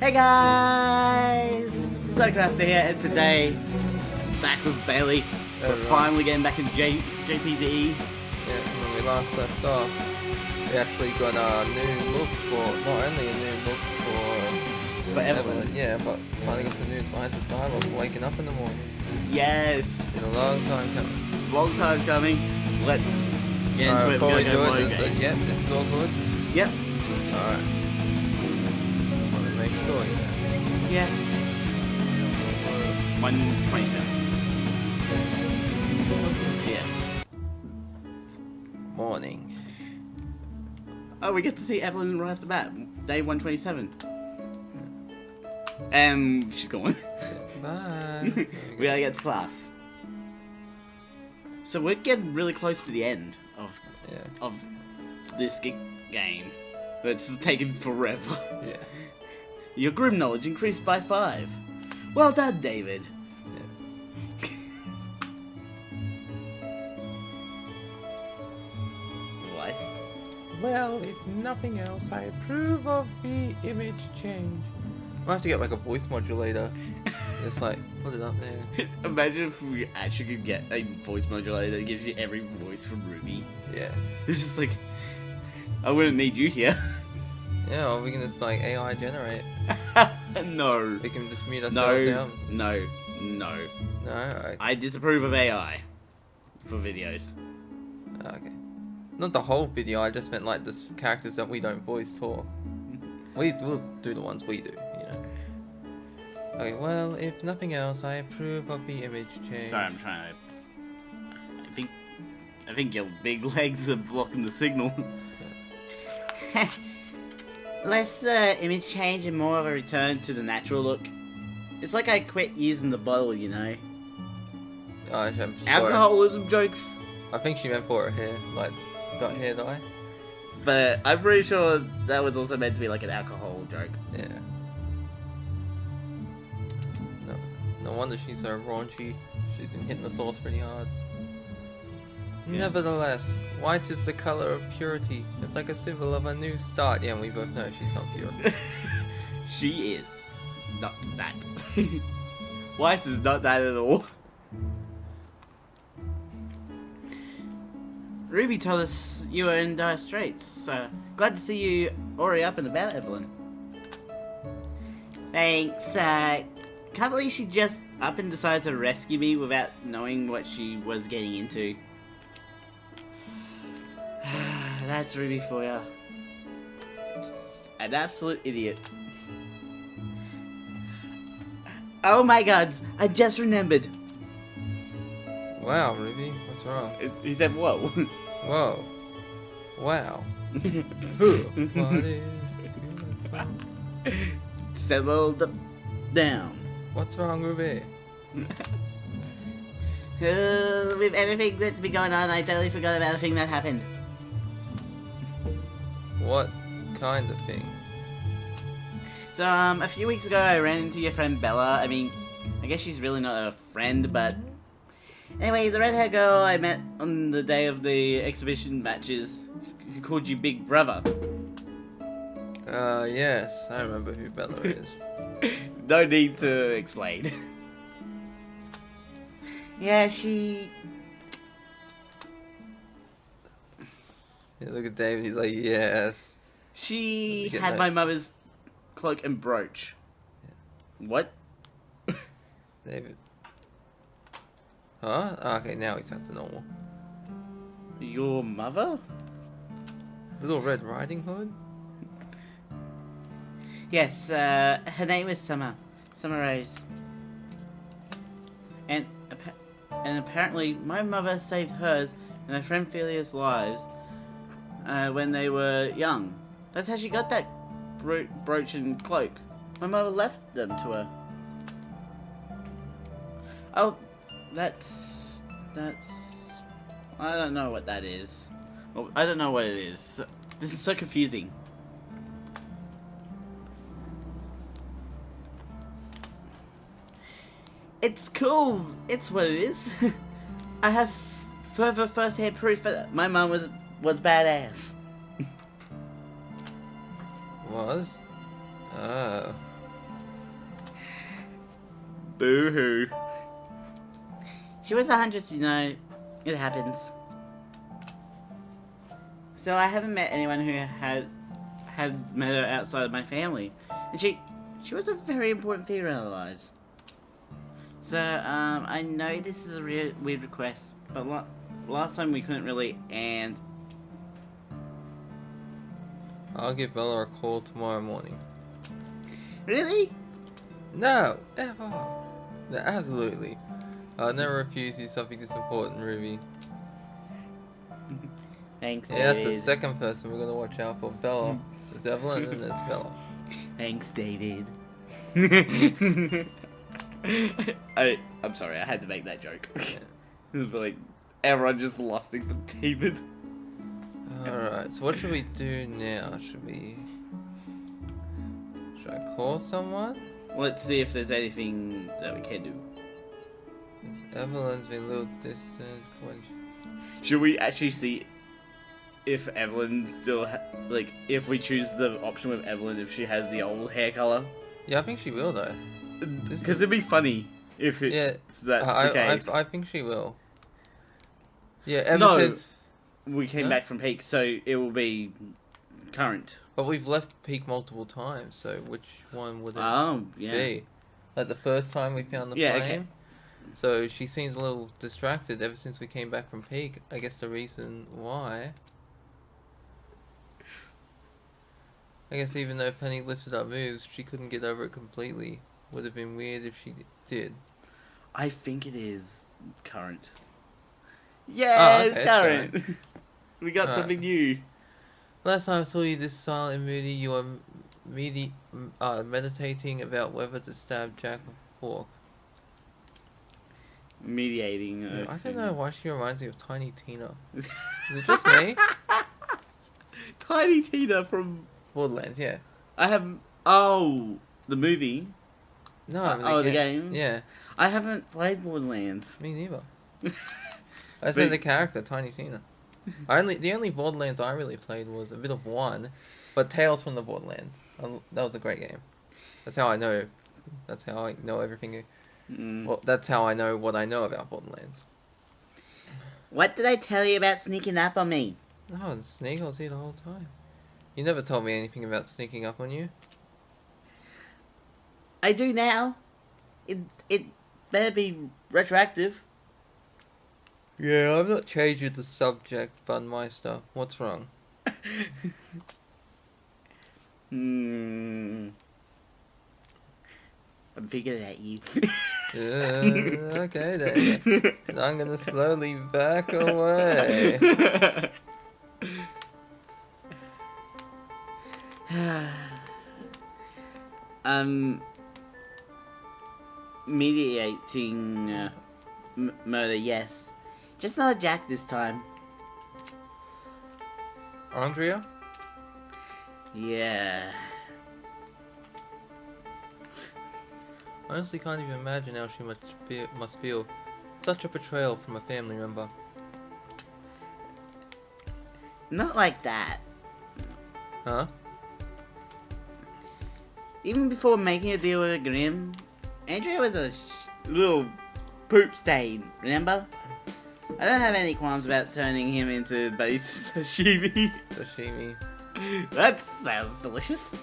Hey guys! Cycrafter here, and today, back with Bailey. We're finally getting back in JPDE. Yeah, when we last left off, we actually got a new look for, not only a new look for Evelyn. Yeah, but finally got the new behind the dial of waking up in the morning. Yes! Been a long time coming. Long time coming. Let's get into it. Before we do load it, game. yep, this is all good. Yep. Alright. Just want to make sure, Yeah. 127. Yeah. Morning. Oh, we get to see Evelyn right off the bat. Day 127. And she's gone. Bye. We gotta get to class. So we're getting really close to the end of this game. That's taken forever. Yeah. Your grim knowledge increased by 5. Well done, David. Yeah. Lice. Well, if nothing else, I approve of the image change. I'll have to get like a voice modulator. It's like, put it up there. Imagine if we actually could get a voice modulator that gives you every voice from Ruby. Yeah. It's just like, I wouldn't need you here. Yeah, or we can just like AI generate. No. We can just mute ourselves out. No. No? I disapprove of AI for videos. Okay. Not the whole video, I just meant like the characters that we don't voice talk. We'll do the ones we do, you know. Okay, well, if nothing else, I approve of the image change. Sorry, I'm trying to... I think your big legs are blocking the signal. Less image change and more of a return to the natural look. It's like I quit using the bottle, you know. Oh, I'm sorry. Alcoholism jokes. I think she meant for her hair, like hair dye. But I'm pretty sure that was also meant to be like an alcohol joke. Yeah. No wonder she's so raunchy. She's been hitting the sauce pretty hard. Yeah. Nevertheless, white is the color of purity. It's like a symbol of a new start. Yeah, and we both know she's not pure. She is not that. Weiss is not that at all. Ruby told us you were in dire straits, so glad to see you already up and about, Evelyn. Thanks, can't believe she just up and decided to rescue me without knowing what she was getting into. That's Ruby for ya. An absolute idiot. Oh my god, I just remembered. Wow, Ruby, what's wrong? He said, whoa. Whoa. Wow. What is Settle down. What's wrong, Ruby? With everything that's been going on, I totally forgot about a thing that happened. What kind of thing? So, a few weeks ago, I ran into your friend Bella. I mean, I guess she's really not a friend, but... Anyway, the red-haired girl I met on the day of the exhibition matches, who called you Big Brother. Yes, I remember who Bella is. No need to explain. Yeah, she... Yeah, look at David, he's like, yes. She had my mother's cloak and brooch. Yeah. What? David. Huh? Oh, okay, now he's back to normal. Your mother? Little Red Riding Hood? Yes, her name is Summer. Summer Rose. And apparently my mother saved hers and her friend Philia's lives when they were young. That's how she got that brooch and cloak. My mother left them to her. Oh, that's... I don't know what that is. Well, I don't know what it is. This is so confusing. It's cool. It's what it is. I have further first-hand proof that my mom was badass. Was? Oh. Boo-hoo. She was 100, you know. It happens. So I haven't met anyone who has met her outside of my family. And she was a very important figure in our lives. So, I know this is a weird request, but last time we couldn't really, and... I'll give Bella a call tomorrow morning. Really? No, ever. No, absolutely. I'll never refuse you something this important, Ruby. Thanks, Yeah, David. that's the second person we're gonna watch out for. Bella. There's Evelyn and there's Bella. Thanks, David. I'm sorry, I had to make that joke. Yeah. But like, everyone just lusting for David. Alright, so what should we do now? Should I call someone? Let's see if there's anything that we can do. Evelyn's been a little distant. Should we actually see if Evelyn still if we choose the option with Evelyn, if she has the old hair color? Yeah, I think she will though. Because it'd be funny if that's the case. I think she will. Yeah, ever No. since We came back from Peak, so it will be current. But we've left Peak multiple times, so which one would it Yeah. be? Like the first time we found the Yeah, flame? okay. So she seems a little distracted ever since we came back from Peak. I guess the reason why... I guess even though Penny lifted up moves, she couldn't get over it completely. Would have been weird if she did. I think it is current. Yeah, okay, it's it's current. We got Alright. something new. Last time I saw you this silent and moody, you were meditating about whether to stab Jack with a fork. Mediating. I don't know why she reminds me of Tiny Tina. Is it just me? Tiny Tina from... Borderlands, yeah. I have... Oh, the movie? No, I mean the game? Yeah, I haven't played Borderlands. me neither. I said the character, Tiny Tina. The only Borderlands I really played was a bit of one, but Tales from the Borderlands. That was a great game. That's how I know. That's how I know everything. Well, that's how I know what I know about Borderlands. What did I tell you about sneaking up on me? No, the snake was here the whole time. You never told me anything about sneaking up on you. I do now. It better be retroactive. Yeah, I've not changed the subject, Funmeister. What's wrong? I'm figuring at you. Okay then. I'm gonna slowly back away. Mediating murder, yes. Just not a Jack this time. Andrea? Yeah. I honestly can't even imagine how she must feel. Such a betrayal from a family member. Not like that. Huh? Even before making a deal with Grimm, Andrea was a little poop stain, remember? I don't have any qualms about turning him into base sashimi. Sashimi. That sounds delicious.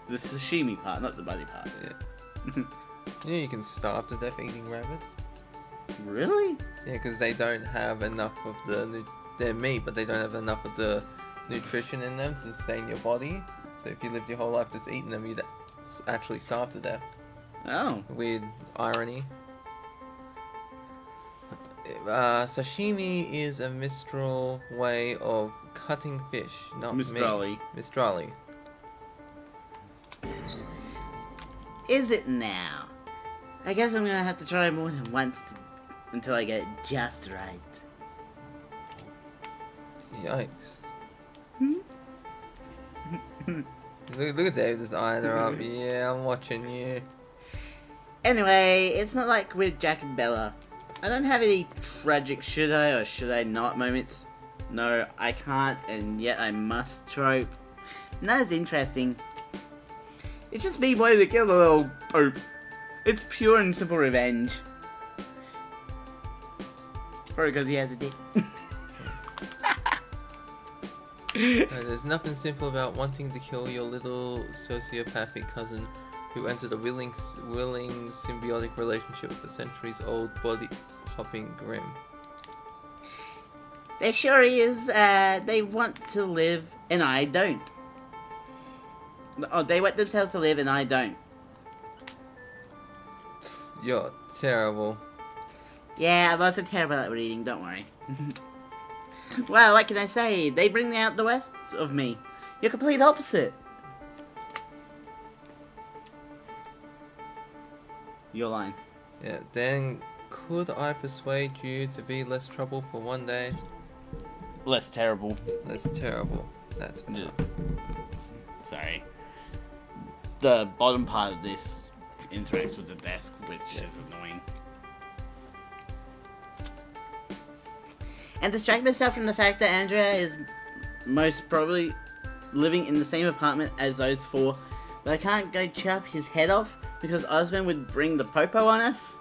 The sashimi part, not the body part. Yeah. You know you can starve to death eating rabbits? Really? Yeah, because they don't have enough of their meat, but they don't have enough of the nutrition in them to sustain your body. So if you lived your whole life just eating them, you'd actually starve to death. Oh. Weird irony. Sashimi is a Mistral way of cutting fish, not Mistrali. meat. Mistrali. Is it now? I guess I'm gonna have to try more than once until I get it just right. Yikes. Look at Dave just eyeing her up. Yeah, I'm watching you. Anyway, it's not like with Jack and Bella. I don't have any tragic should I or should I not moments. No, I can't, and yet I must trope. Not as interesting. It's just me wanting to kill the little poop. It's pure and simple revenge. Probably because he has a dick. There's nothing simple about wanting to kill your little sociopathic cousin who entered a willing symbiotic relationship with a centuries-old body-hopping Grim. There sure is. They want to live, and I don't. Oh, they want themselves to live, and I don't. You're terrible. Yeah, I'm also terrible at reading, don't worry. Well, what can I say? They bring out the worst of me. You're complete opposite. Your line. Yeah, then could I persuade you to be less trouble for one day? Less terrible. Less terrible. That's better. Sorry. The bottom part of this interacts with the desk, which is annoying. And distract myself from the fact that Andrea is most probably living in the same apartment as those four, but I can't go chop his head off because Osmond would bring the popo on us.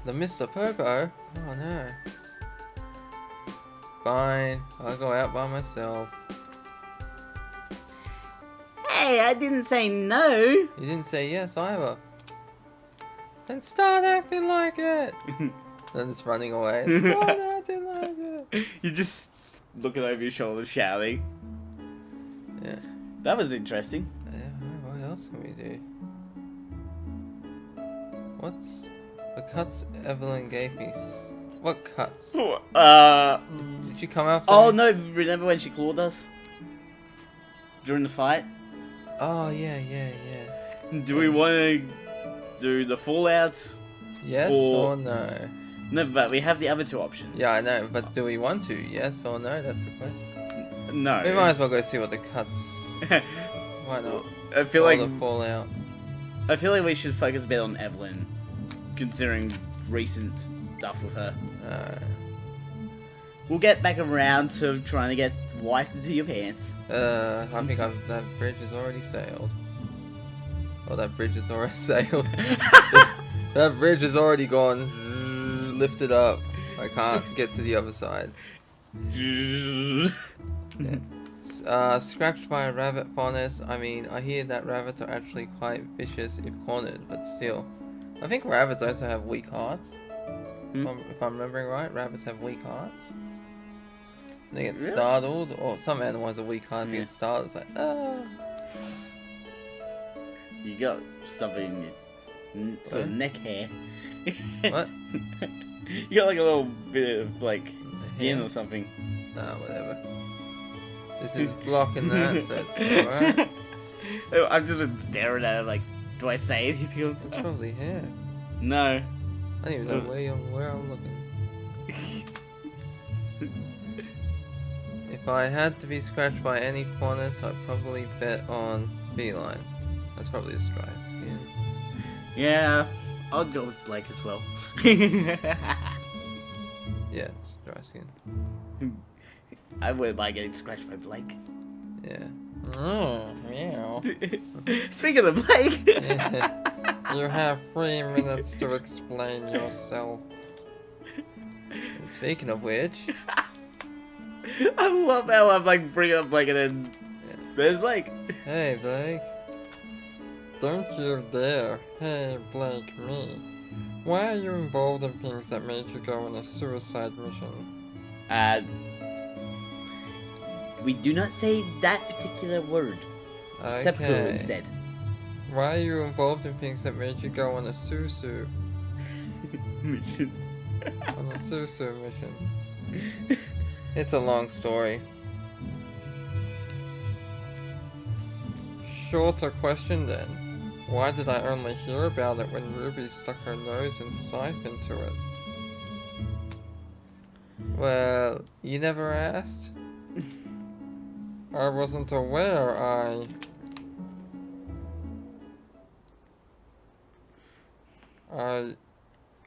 The Mr. Popo? Oh no. Fine, I'll go out by myself. Hey, I didn't say no. You didn't say yes either. Then start acting like it. Then it's running away. Start acting like it. You're just looking over your shoulder shouting. Yeah. That was interesting. Yeah, what else can we do? What's the cuts Evelyn gave me? What cuts? Did you come after Oh me? no, remember when she clawed us? During the fight? Oh yeah. Do we want to do the fallouts? Yes Or- or no? No, but we have the other two options. Yeah, I know, but do we want to? Yes or no? That's the question. No. We might as well go see what the cuts. Why not? I feel All like the fallout. we should focus a bit on Evelyn, considering recent stuff with her. We'll get back around to trying to get wiped into your pants. I think that bridge has already sailed. Oh, that bridge has already sailed. That bridge has already gone. Lifted up. I can't get to the other side. Yeah. Scratched by a rabbit fondness. I mean, I hear that rabbits are actually quite vicious if cornered, but still. I think rabbits also have weak hearts. If I'm remembering right, rabbits have weak hearts. They get startled, or some animals have a weak heart and get startled. It's like, ah. You got something in your sort of neck hair. What? You got like a little bit of like skin Hair? or something. Nah, whatever. This is blocking that, so it's alright. I've just been staring at it like, do I say anything? It's probably hair. No. I don't even know where I'm looking. If I had to be scratched by any faunus, I'd probably bet on feline. That's probably his dry skin. Yeah, I'll go with Blake as well. Yeah, it's dry skin. I wouldn't mind getting scratched by Blake. Yeah. Oh, meow. Speaking of Blake, You have 3 minutes to explain yourself. And speaking of which, I love how I'm like bringing up Blake and then there's Blake. hey Blake. Don't you dare. Hey Blake, me. Why are you involved in things that made you go on a suicide mission? We do not say that particular word. Seppuku instead. Why are you involved in things that made you go on a susu? Mission. On a susu mission. It's a long story. Shorter question then. Why did I only hear about it when Ruby stuck her nose and scythe into it? Well, you never asked? I wasn't aware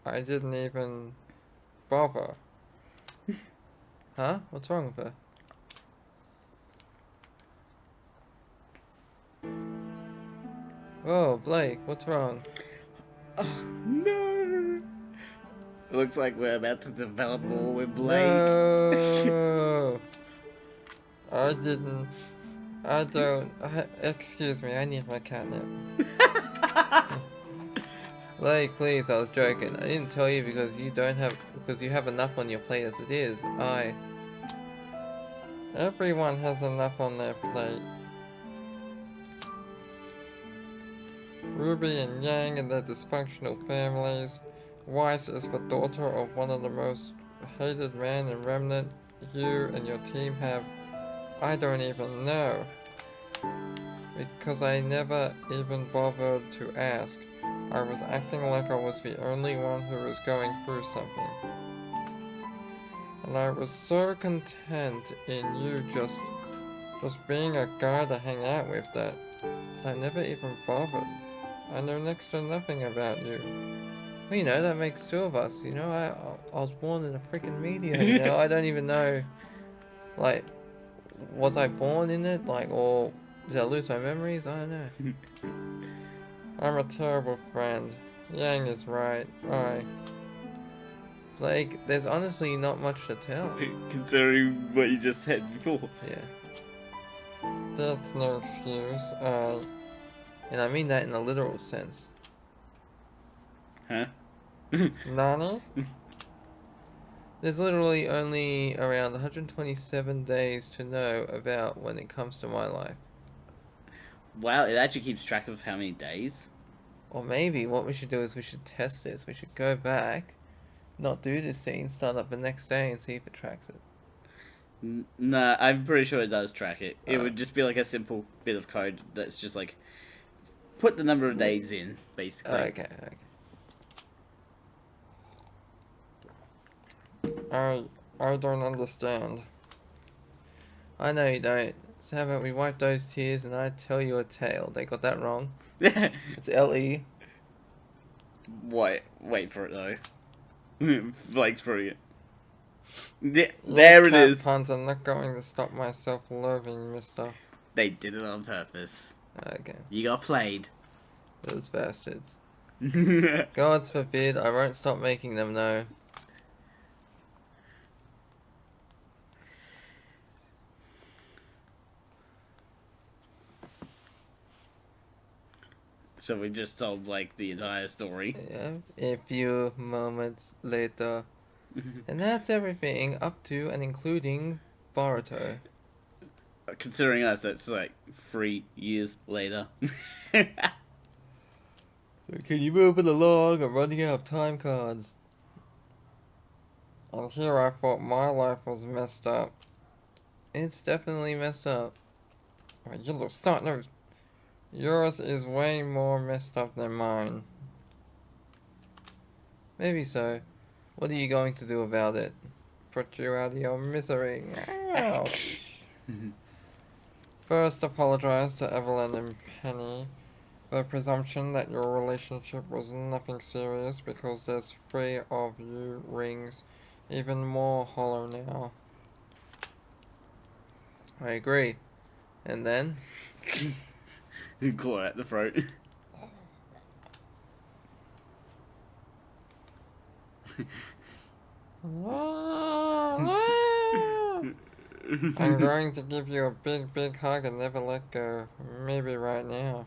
I didn't even bother. Huh? What's wrong with her? Oh, Blake, what's wrong? No. It looks like we're about to develop more with Blake. No. I didn't. I don't. Excuse me, I need my catnip. Blake, please, I was joking. I didn't tell you because you have enough on your plate as it is. Everyone has enough on their plate. Ruby and Yang and their dysfunctional families. Weiss is the daughter of one of the most hated men in Remnant. You and your team have... I don't even know. Because I never even bothered to ask. I was acting like I was the only one who was going through something. And I was so content in you just being a guy to hang out with that I never even bothered. I know next to nothing about you. Well, you know, that makes two of us, you know, I was born in a freaking meteor, you know, I don't even know, like, was I born in it, like, or did I lose my memories? I don't know. I'm a terrible friend. Yang is right. Blake, there's honestly not much to tell. Considering what you just said before. Yeah. That's no excuse. And I mean that in a literal sense. Huh? Nani? There's literally only around 127 days to know about when it comes to my life. Wow, it actually keeps track of how many days? Or maybe what we should do is we should test this. We should go back, not do this scene, start up the next day and see if it tracks it. Nah, I'm pretty sure it does track it. It would just be like a simple bit of code that's just like, put the number of days in, basically. Okay. I don't understand. I know you don't. So how about we wipe those tears and I tell you a tale? They got that wrong. It's L-E. Wait for it though. Blake's putting it. There it is. Puns are not going to stop my self-loathing, mister. They did it on purpose. Okay. You got played. Those bastards. Gods forbid, I won't stop making them know. So we just told Blake the entire story. Yeah, a few moments later. And that's everything up to and including Boruto. Considering us, that's like 3 years later. Can you move it along? I'm running out of time cards. And here I thought my life was messed up. It's definitely messed up. Alright, you little snot nose. Yours is way more messed up than mine. Maybe so. What are you going to do about it? Put you out of your misery. Ouch. First, apologize to Evelyn and Penny. The presumption that your relationship was nothing serious because there's 3 of you rings even more hollow now. I agree. And then? Claw at the throat. I'm going to give you a big hug and never let go. Maybe right now.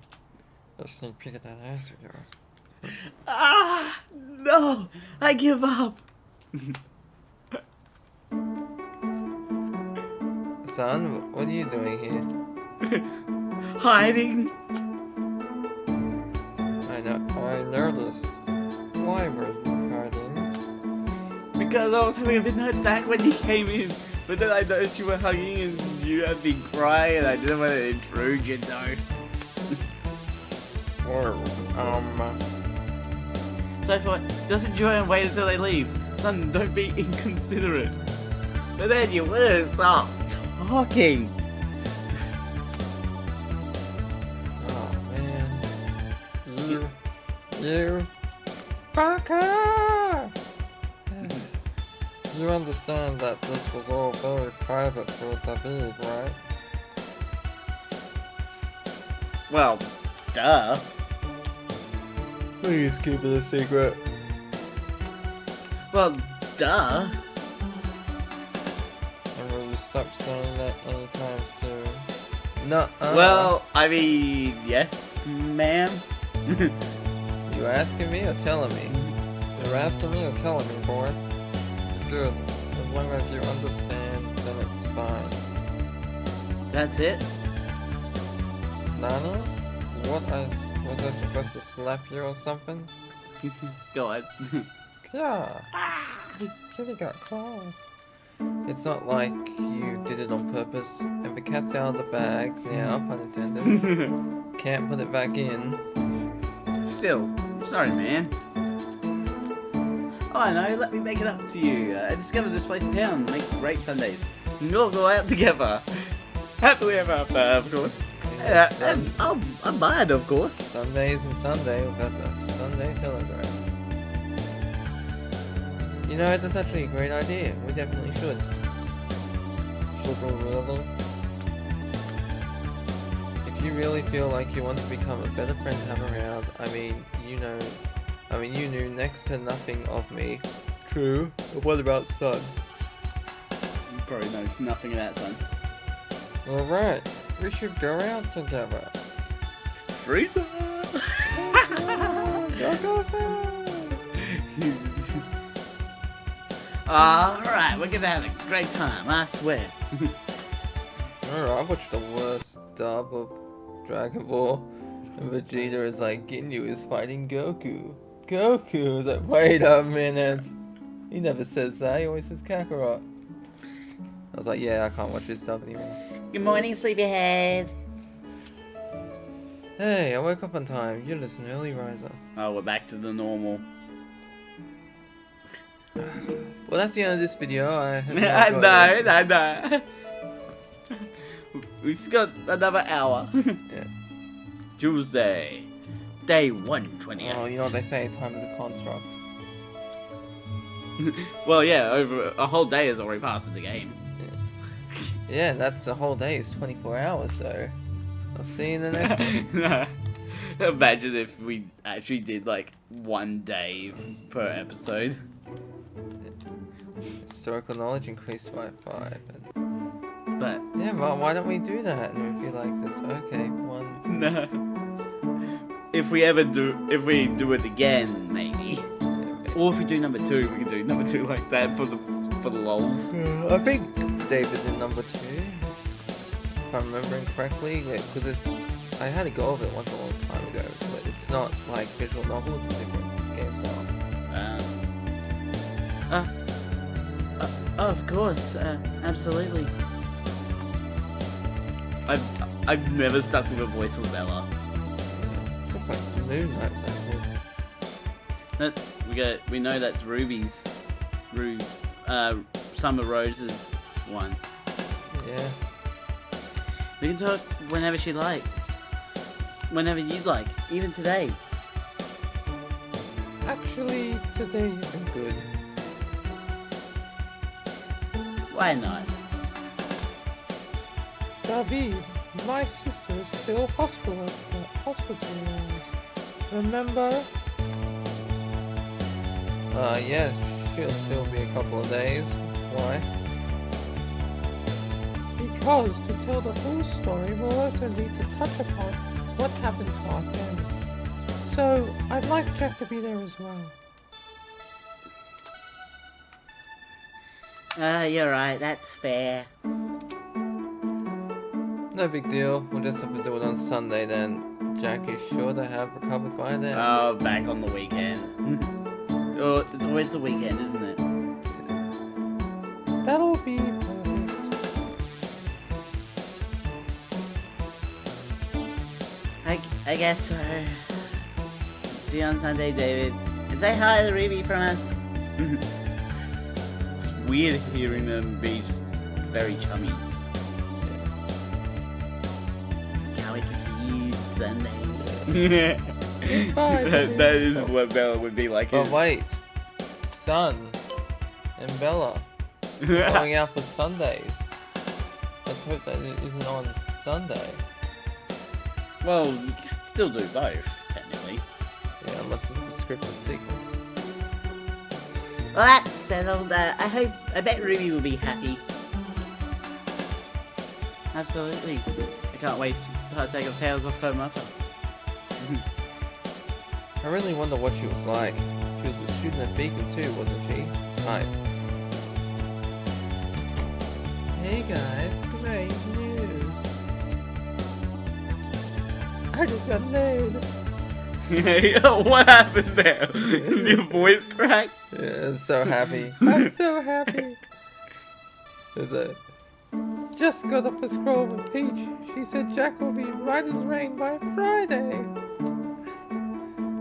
A sneak peek at that ass of yours. Ah! No! I give up! Son, what are you doing here? Hiding! I noticed. Why were you hiding? Because I was having a midnight snack when you came in. But then I noticed you were hugging and you had been crying and I didn't want to intrude, you know. So I thought, just enjoy and wait until they leave. Son, don't be inconsiderate. But then you wouldn't stop talking. Oh man. You. Parker! You understand that this was all very private for David, right? Well, duh. Please keep it a secret. Well, duh. And we'll stop saying that anytime soon. No. Well, I mean, yes, ma'am. You asking me or telling me? You're asking me or telling me, boy? Good. As long as you understand, then it's fine. That's it? Nana? What was I supposed to slap you or something? Go on. Yeah. Kitty got claws. It's not like you did it on purpose. And the cat's out of the bag, yeah, pun intended. Can't put it back in. Still, sorry, man. Oh, I know, let me make it up to you. I discovered this place in town. Makes great Sundays. We'll go out together. Happily ever after, of course. And I'm mine, of course. Sundays and Sunday without the Sunday Telegram. You know, that's actually a great idea. We definitely should. If you really feel like you want to become a better friend to have around, you knew next to nothing of me. True. But what about Sun? You probably knows nothing of that, son. Alright, we should go out together. Freezer! Go. Alright, we're gonna have a great time, I swear. Alright, I watched the worst dub of Dragon Ball. And Vegeta is like, Ginyu is fighting Goku. Goku is like, wait a minute. He never says that, he always says Kakarot. I was like, yeah, I can't watch this dub anymore. Good morning, sleepyhead. Hey, I woke up on time. You're just an early riser. Oh, we're back to the normal. Well, that's the end of this video. I hope you I enjoyed it. know. We still got another hour. Yeah. Tuesday, day 120. Oh, you know what they say, time is a construct. Well, yeah, over a whole day has already passed in the game. Yeah, that's a whole day. It's 24 hours, so I'll see you in the next one. Imagine if we actually did like 1 day per episode. Historical knowledge increased by 5. But Yeah, well, why don't we do that? And it would be like this. Okay, 1, 2. no. If we do it again, maybe. Or if we do number 2, we can do number 2 like that for the lols. I think David's in number 2. If I'm remembering correctly, because I had a go of it once a long time ago, but it's not like visual novel, it's a different game style. Of course, absolutely. I've never stuck with a voice for Bella. Looks like Moonlight We know that's Ruby's, Summer Rose's one. Yeah. We can talk whenever she'd like. Whenever you'd like, even today. Actually, today isn't good. Why not? David, my sister is still hospitalized. Remember? Yes, she'll still be a couple of days. Why? Because to tell the full story, we'll also need to touch upon what happened to our family. So, I'd like Jack to be there as well. You're right, that's fair. No big deal, we'll just have to do it on Sunday then. Jack is sure to have recovered by then. Oh, back on the weekend. Oh, it's always the weekend, isn't it? That'll be perfect. I guess so. See you on Sunday, David. And say hi to Ruby from us. It's weird hearing them be just very chummy. Can't wait to see you Sunday. Goodbye, that is what Bella would be like. But wait, Sun and Bella going out for Sundays. Let's hope that it isn't on Sunday. Well, you can still do both, technically. Yeah, unless it's a scripted sequence. Well, that's settled. I bet Ruby will be happy. Absolutely. I can't wait to partake of Tales of her mother. I really wonder what she was like. She was a student at Beacon too, wasn't she? Hi. Hey guys, great news. I just got laid. What happened there? Your voice cracked? Yeah, I'm so happy. I'm so happy. There's a... Just got off a scroll with Peach. She said Jack will be right as rain by Friday.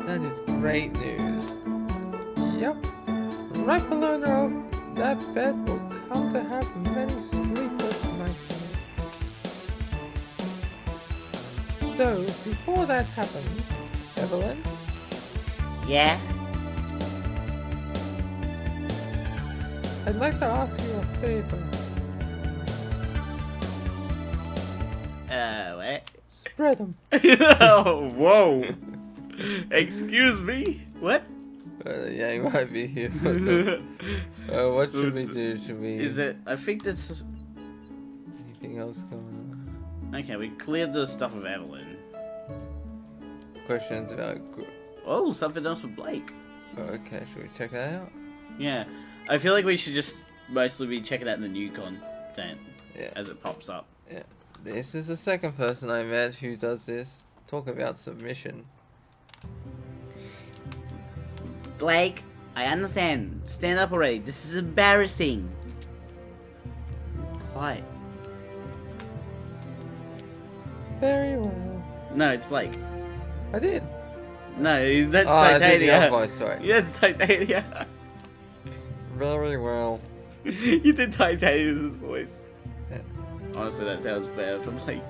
That is great news. Yep. Right below that bed will come to have many sleepless nights in it. So, before that happens, Evelyn? Yeah? I'd like to ask you a favor. What? Spread them. Oh, whoa. Excuse me? What? Yeah, you might be here for some... what should we do? Should we... Is it... I think that's... Anything else going on? Okay, we cleared the stuff of Evelyn. Questions about... Oh, something else for Blake. Okay, should we check that out? Yeah. I feel like we should just mostly be checking out the new content. Yeah. As it pops up. Yeah. This is the second person I met who does this. Talk about submission. Blake, I understand. Stand up already. This is embarrassing. Quiet. Very well. No, it's Blake. I did. No, that's I did the Titania. other voice, sorry. Yeah, it's Titania. Very well. You did Titania's voice. Yeah. Honestly, that sounds better for Blake.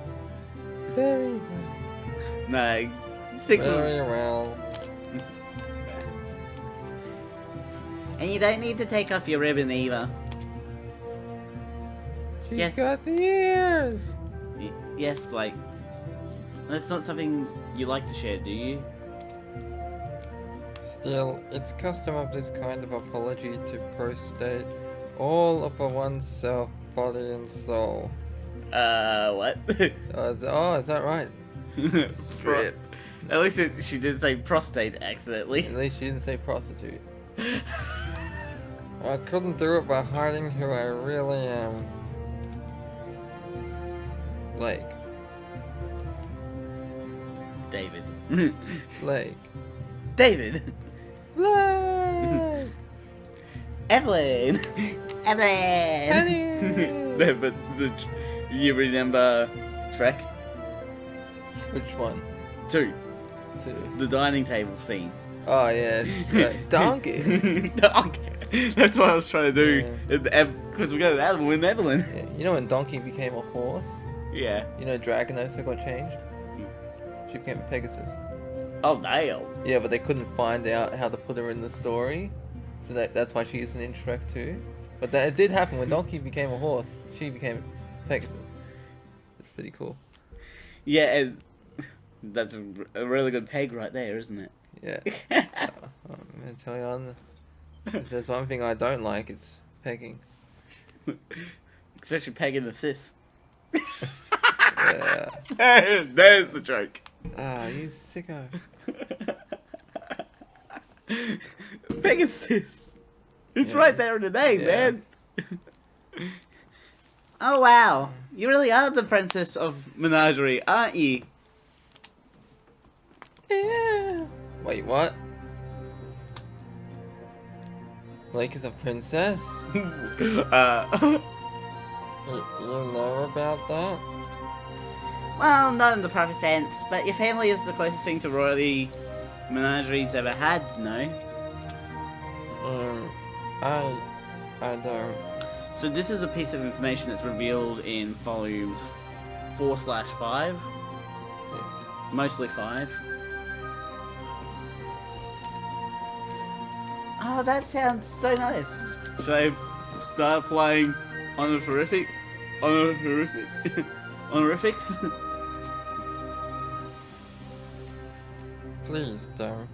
Very well. No, sick. Very well. And you don't need to take off your ribbon either. She's Yes. got the ears. Yes, Blake. That's not something you like to share, do you? Still, it's custom of this kind of apology to prostate all of one's self, body and soul. What? Is that right? Strip. At least she did say prostate accidentally. At least she didn't say prostitute. I couldn't do it by hiding who I really am. Blake. David. Blake. David. Blake! Evelyn. Evelyn. Penny! No, but you remember Shrek? Which one? 2. Two. The dining table scene. Oh yeah, right. Donkey. Donkey. That's what I was trying to do. Because we got Evelyn and Evelyn. Yeah. You know when Donkey became a horse? Yeah. You know Dragon also got changed? She became a Pegasus. Oh, damn. Yeah, but they couldn't find out how to put her in the story. So that's why she isn't in Shrek 2. But it did happen when Donkey became a horse. She became Pegasus. It's pretty cool. Yeah, and that's a really good peg right there, isn't it? Yeah. I'm gonna tell you, if there's one thing I don't like, it's pegging. Especially pegging the sis. Yeah. There's the joke. Ah, you sicko. Pegasus. It's Yeah. right there in the name, Yeah. man. Oh, wow. You really are the princess of Menagerie, aren't you? Yeah. Wait, what? Blake is a princess? You know about that? Well, not in the proper sense, but your family is the closest thing to royalty Menagerie's ever had, no? I don't. So this is a piece of information that's revealed in volumes 4/5. Yeah. Mostly 5. Oh, that sounds so nice. Should I start playing honorifics? Please don't.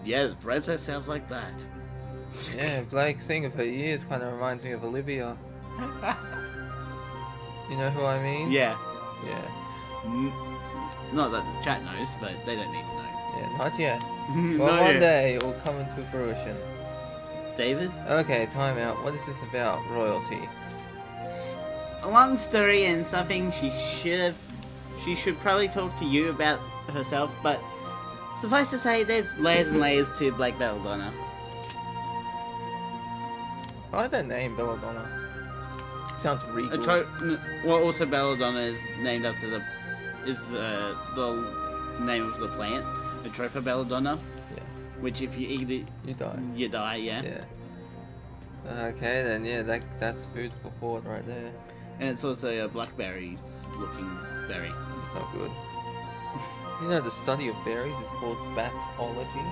Yeah, the princess sounds like that. Yeah, Blake, seeing of her ears kind of reminds me of Olivia. You know who I mean? Yeah. Yeah. Not that the chat knows, but they don't need to know. Yeah, not yet. Not Well, one yet. day it will come into fruition. David? Okay, time out. What is this about royalty? A long story and something she should probably talk to you about herself, but suffice to say, there's layers and layers to Blake Belladonna. I like that name, Belladonna. Sounds regal. Well, also Belladonna is named after the name of the plant, Atropa belladonna. Yeah. Which if you eat it, You die. you die. Yeah. Yeah. Okay, then yeah, that's food for thought right there. And it's also a blackberry-looking berry. It's not good. You know, the study of berries is called batology.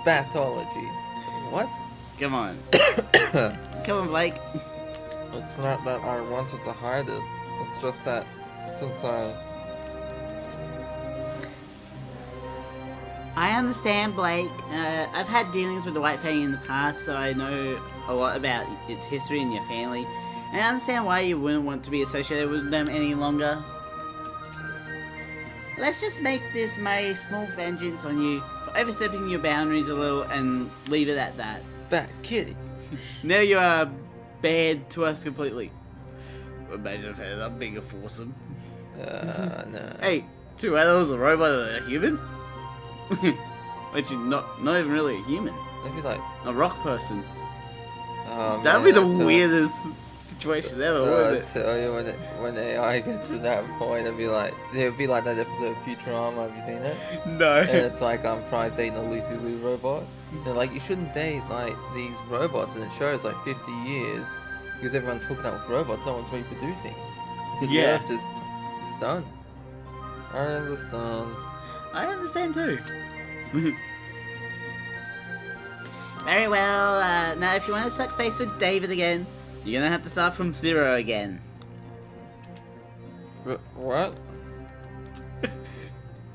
Batology. What? Come on. Come on, Blake. It's not that I wanted to hide it. It's just that since I understand, Blake. I've had dealings with the White Fang in the past, so I know a lot about its history and your family. And I understand why you wouldn't want to be associated with them any longer. Let's just make this my small vengeance on you for overstepping your boundaries a little and leave it at that. Bat kitty. Now you are bad to us completely. Imagine if I ended up being a foursome. No. Hey, 2 animals, a robot, and a human? Which is not even really a human. That'd be like, A rock person. oh, That'd man, be the I tell- weirdest situation ever, wouldn't I tell you, when AI gets to that point, it'd be like that episode of Futurama. Have you seen it? it? No. And it's like Fry's dating a Lucy Liu robot. They're like, you shouldn't date like these robots, and it shows like 50 years because everyone's hooking up with robots. No one's reproducing. So the Yeah. Earth is done. I understand. I understand too. Very well, now if you want to suck face with David again, you're gonna have to start from 0 again. What? I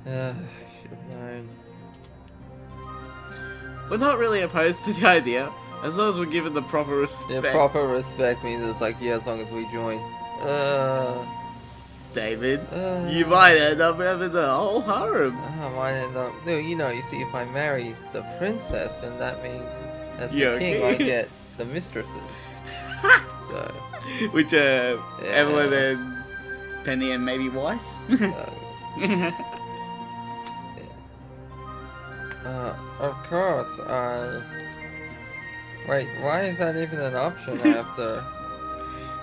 should have known. We're not really opposed to the idea, as long as we're given the proper respect. Yeah, proper respect means it's like, yeah, as long as we join. David, you might end up having the whole harem. I might end up. No, you see, if I marry the princess, then that means as the You're king, king. I get the mistresses. So, Which, Evelyn and Penny and maybe Weiss? Of course, Wait, why is that even an option? I have to.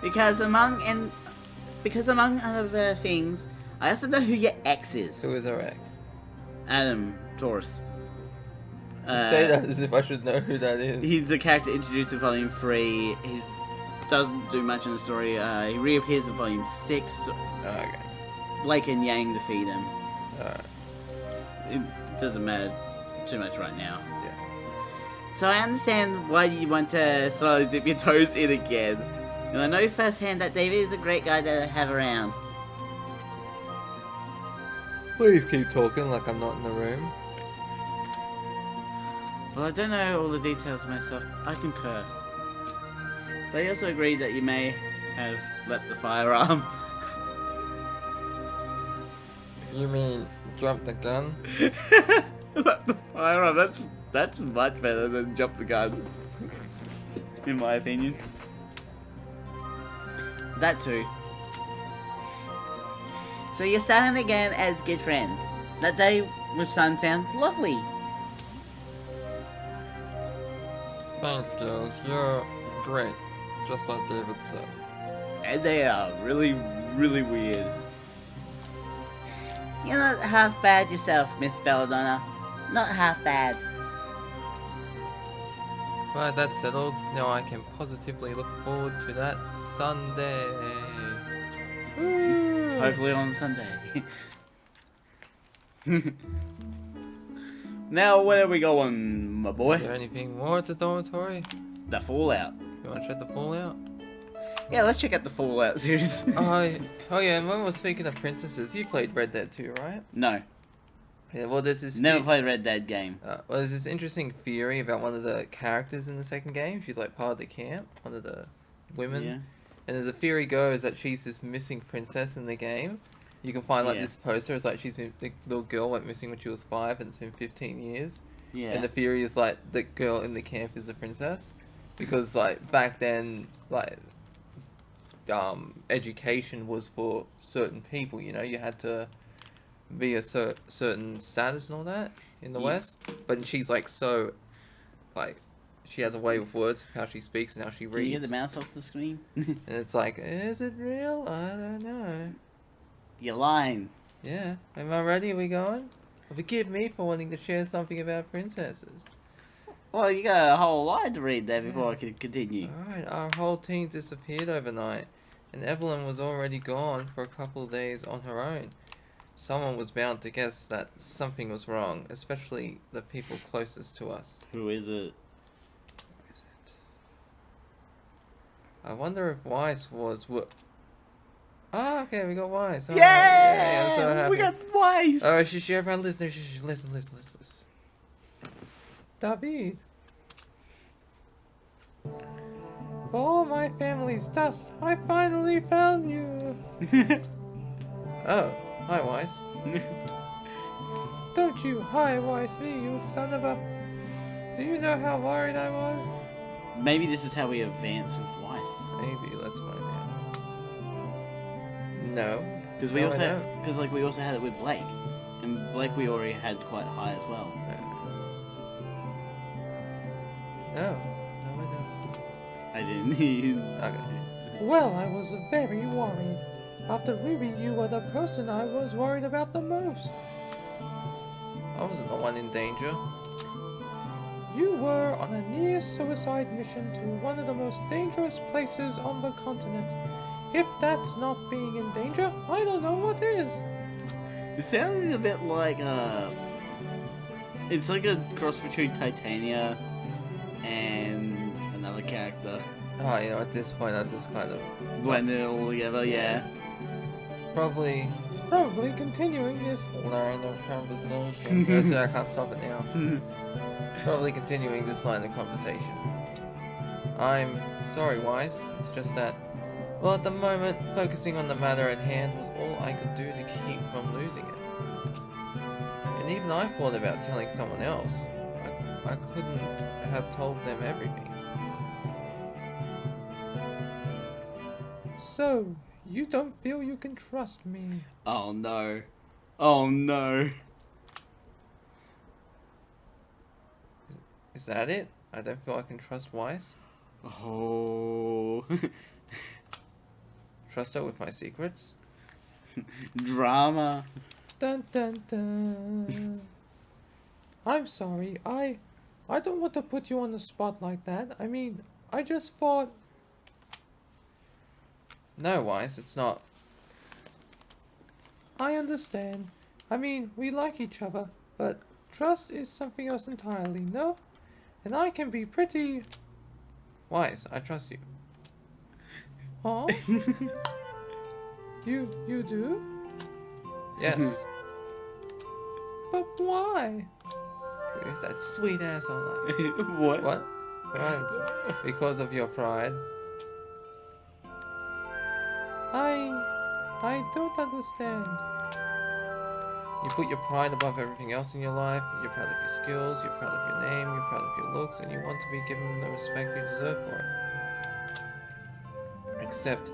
Because among other things, I also know who your ex is. Who is our ex? Adam Taurus. You say that as if I should know who that is. He's a character introduced in Volume 3. He doesn't do much in the story. He reappears in Volume 6. Okay. Blake and Yang defeat him. Alright. It doesn't matter too much right now. Yeah. So I understand why you want to slowly dip your toes in again. And I know firsthand that David is a great guy to have around. Please keep talking like I'm not in the room. Well, I don't know all the details myself. I concur. But I also agree that you may have left the firearm. You mean jump the gun? Left the firearm. That's much better than jump the gun. In my opinion. That too. So you're starting again as good friends. That day with Sun sounds lovely. Thanks, girls. You're great. Just like David said. And they are really, really weird. You're not half bad yourself, Miss Belladonna. Not half bad. Glad that's settled. Now I can positively look forward to that Sunday. Woo! Hopefully on Sunday. Now, where are we going, my Is boy? there anything more at the dormitory? The Fallout. You want to check the Fallout? Yeah, let's check out the Fallout series. Oh yeah, and when we're speaking of princesses, you played Red Dead 2, right? No. Yeah, well, there's this Never played Red Dead game. well, there's this interesting theory about one of the characters in the second game. She's like part of the camp, one of the women. Yeah. And there's a theory goes that she's this missing princess in the game. You can find like Yeah. this poster. It's like the little girl went missing when she was 5, and it's been 15 years. Yeah. And the theory is like the girl in the camp is the princess, because like back then, like education was for certain people. You know, you had to be a certain status and all that in the Yeah. West. But she's like so, like, she has a way with words, how she speaks and how she Can reads. you get the mouse off the screen? And it's like, is it real? I don't know. You're lying. Yeah. Am I ready? Are we going? Forgive me for wanting to share something about princesses. Well, you got a whole line to read there before I can continue. Alright, our whole team disappeared overnight, and Evelyn was already gone for a couple of days on her own. Someone was bound to guess that something was wrong, especially the people closest to us. Who is it? Where is it? I wonder if Weiss was Ah, okay, we got Weiss. Alright, Yeah! I'm so happy. We got Weiss! Oh, everyone listen. Listen. David. Oh, my family's dust. I finally found you. Oh, hi, Weiss. Don't you hi-Weiss me, you son of a... Do you know how worried I was? Maybe this is how we advance with Weiss. Maybe, let's find out. No. Because we No, also I don't. we also had it with Blake. And Blake we already had quite high as well. No, I don't. I didn't. Okay. Well, I was very worried. After Ruby, you were the person I was worried about the most. I wasn't the one in danger. You were on a near-suicide mission to one of the most dangerous places on the continent. If that's not being in danger, I don't know what is. It sounds a bit like it's like a cross between Titania and another character. Oh, you know, at this point, I just kind of... Blended it all together, yeah. Probably continuing this. line of conversation. Yes, I can't stop it now. Probably continuing this line of conversation. I'm sorry, Weiss. It's just that, well, at the moment, focusing on the matter at hand was all I could do to keep from losing it. And even I thought about telling someone else. I couldn't have told them everything. So, you don't feel you can trust me? Oh no. Oh no. Is that it? I don't feel I can trust Weiss? Oh. Trust her with my secrets? Drama. Dun dun dun. I'm sorry, I don't want to put you on the spot like that. I mean, I just thought... No, Weiss, it's not. I understand. I mean, we like each other, but trust is something else entirely, no? And I can be pretty... Weiss, I trust you. Huh? You do? Yes. But why? That sweet asshole. What? What? What? Because of your pride. I don't understand. You put your pride above everything else in your life. You're proud of your skills, you're proud of your name, you're proud of your looks, and you want to be given the respect you deserve for it. Except,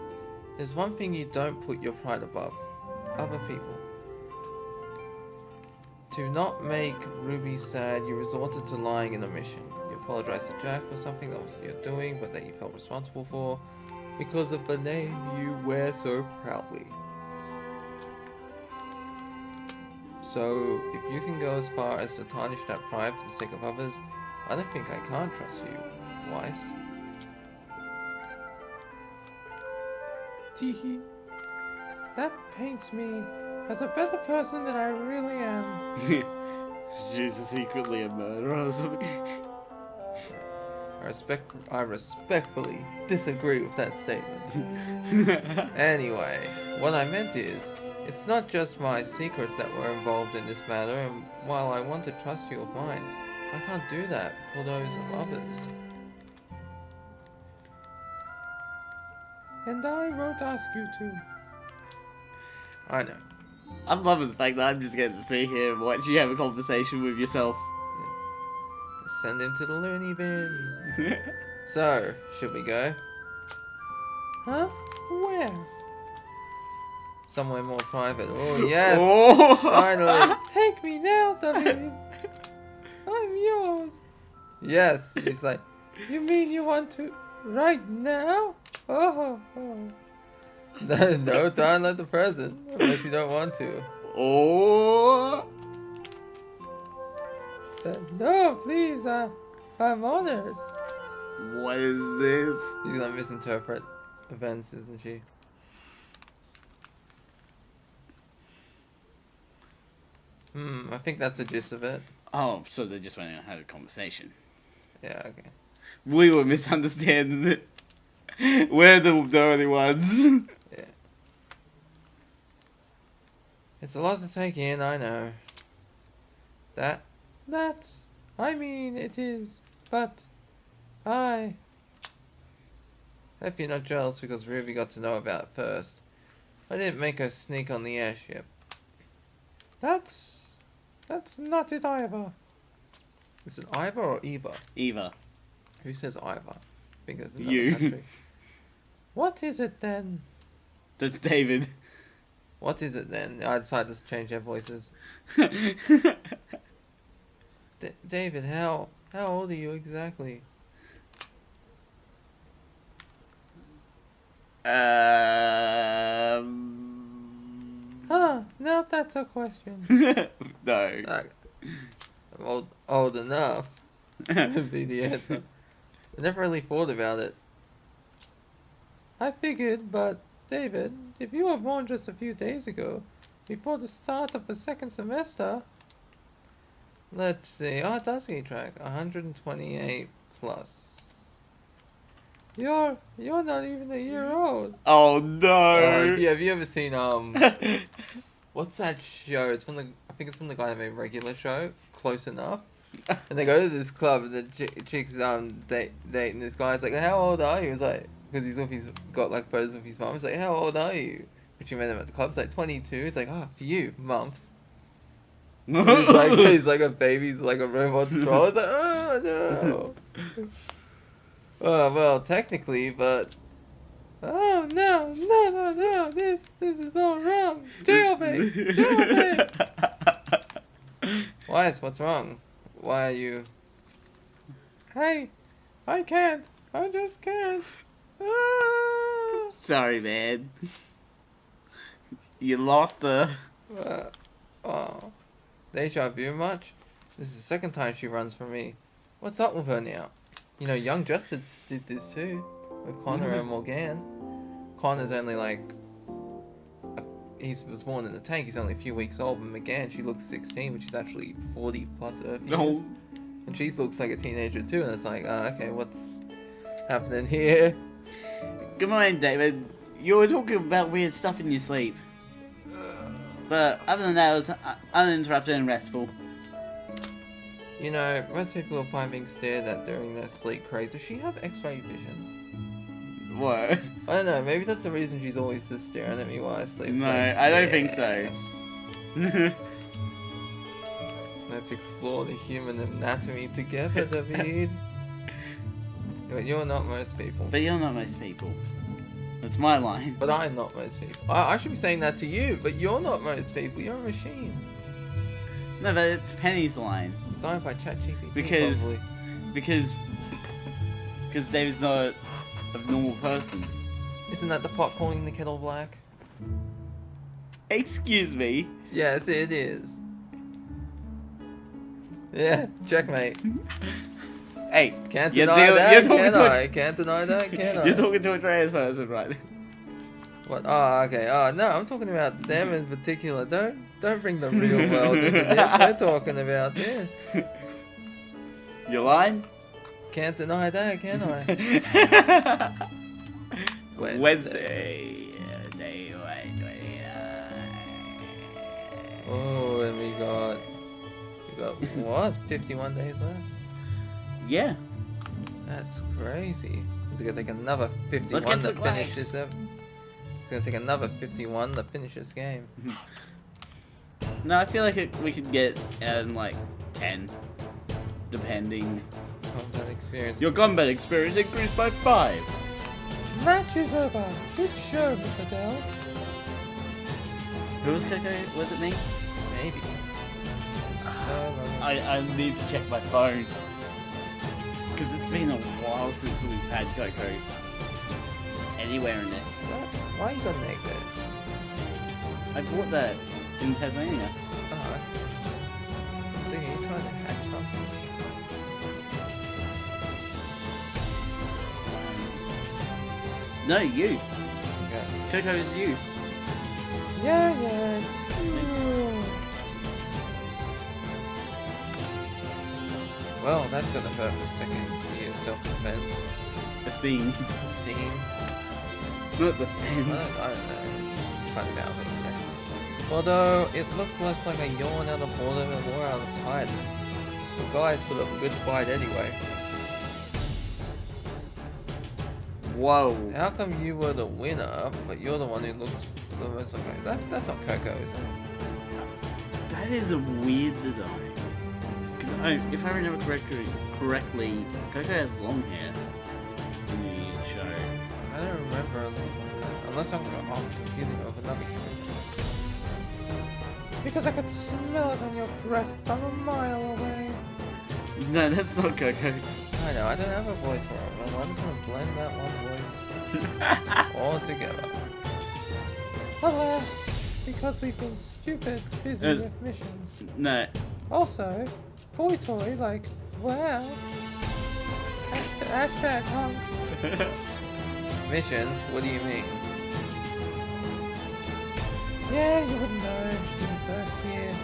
there's one thing you don't put your pride above. Other people. To not make Ruby sad, you resorted to lying in a mission. You apologized to Jack for something that wasn't your doing, but that you felt responsible for, because of the name you wear so proudly. So, if you can go as far as to tarnish that pride for the sake of others, I don't think I can't trust you, Weiss. Teehee. That paints me as a better person than I really am. She's secretly a murderer or something. I respectfully disagree with that statement. Anyway, what I meant is, It's not just my secrets that were involved in this matter, and while I want to trust you with mine, I can't do that for those of others. And I won't ask you to. I know. I'm loving the fact that I'm just getting to see him watch you have a conversation with yourself. Send him to the loony bin. So, should we go? Huh? Where? Somewhere more private. Oh, yes! Oh. Finally! Take me now, David. I'm yours. Yes! He's like, You mean you want to right now? Oh. no time like the present, unless you don't want to. Oh. No, please. I'm honored. What is this? She's gonna misinterpret events, isn't she? I think that's the gist of it. Oh, so they just went and had a conversation. Yeah, okay. We were misunderstanding it. We're the only ones. Yeah. It's a lot to take in, I know. I mean, it is, but I... Hope you're not jealous because Ruby got to know about it first. I didn't make her sneak on the airship. That's not it either. Is it Iva or Eva? Eva. Who says Iva? Because another You. country. What is it then? That's David. What is it then? I decided to change their voices. David, how old are you exactly? Now that's a question. No. I'm old enough would be the answer. I never really thought about it. I figured, but David, if you were born just a few days ago, before the start of the second semester... Let's see. Oh, it does keep track. 128 plus. You're not even a year old. Oh no. Have you ever seen what's that show? It's from I think it's from the guy that made Regular Show, Close Enough. And they go to this club and the chick's dating this guy. It's like, how old are you? It's like, because he's got like photos of his mum. It's like, how old are you? But you met him at the club. It's like 22. It's like, oh, for you, months. He's like a baby's like a robot straw. It's like, oh no. Oh well, technically, but Oh no! This is all wrong. Jailbait! what's wrong? Why are you? Hey, I can't. I just can't. Ah! Sorry, man. You lost her. Oh, deja vu much? This is the second time she runs from me. What's up with her now? You know, Young Justice did this too with Connor and Morgan. Connor's only like he was born in the tank. He's only a few weeks old. And McGann, she looks 16, but she's actually 40 plus Earth years. No. And she looks like a teenager too. And it's like, okay, what's happening here? Good morning, David. You were talking about weird stuff in your sleep. But other than that, it was uninterrupted and restful. You know, most people will find being stared at during their sleep crazy. Does she have X-ray vision? What? I don't know. Maybe that's the reason she's always just staring at me while I sleep. No, Like, I don't think so. yes. Let's explore the human anatomy together, David. But you're not most people. But you're not most people. That's my line. But I'm not most people. I should be saying that to you, but you're not most people. You're a machine. No, but it's Penny's line. Designed by ChatGPT. Because probably. because David's not a normal person. Isn't that the pot calling the kettle black? Excuse me. Yes, it is. Yeah, checkmate. Hey, Can't you're deny deal- that, you're talking can to I? Can't deny that, can I? You're talking to a trans person, right? What? Oh, okay. Oh, no, I'm talking about them in particular. Don't bring the real world into this. We're talking about this. Your line? Can't deny that, can I? Wednesday. Day 129. Oh, and we got what? 51 days left? Yeah. That's crazy. It's gonna take another 51 Let's get to to the finish class. this up. It's gonna take another 51 to finish this game. No, I feel like we could get in like 10, depending. Combat experience. Your combat experience increased by 5. Match is over. Good show, Miss Adele. Who was Coco? Was it me? Maybe. So, I need to check my phone. Because it's been a while since we've had Coco anywhere in this. why you got an egg there? I bought that in Tasmania. Oh. So you trying to hatch something? No, you. Okay. Coco is you. Yeah. Well, that's gonna hurt the second year's self-defense. Esteem. Steam. Not the I fence. don't know. Quite about this game. Although, it looked less like a yawn out of boredom and more out of tiredness. The guys put up a good fight anyway. Whoa. How come you were the winner, but you're the one who looks the most okay? That's not Coco, is it? That is a weird design. Because if I remember correctly, Coco has long hair in the show. I don't remember unless I'm confusing it with another character. Because I could smell it on your breath from a mile away. No, that's not Coco. I know, I don't have a voice for it. I'm just gonna blend that one voice all together. Alas, because we've been stupid busy with missions. No. Also, boy toy, like, wow. Hashtag hunk. Missions? What do you mean? Yeah, you wouldn't know in the first year.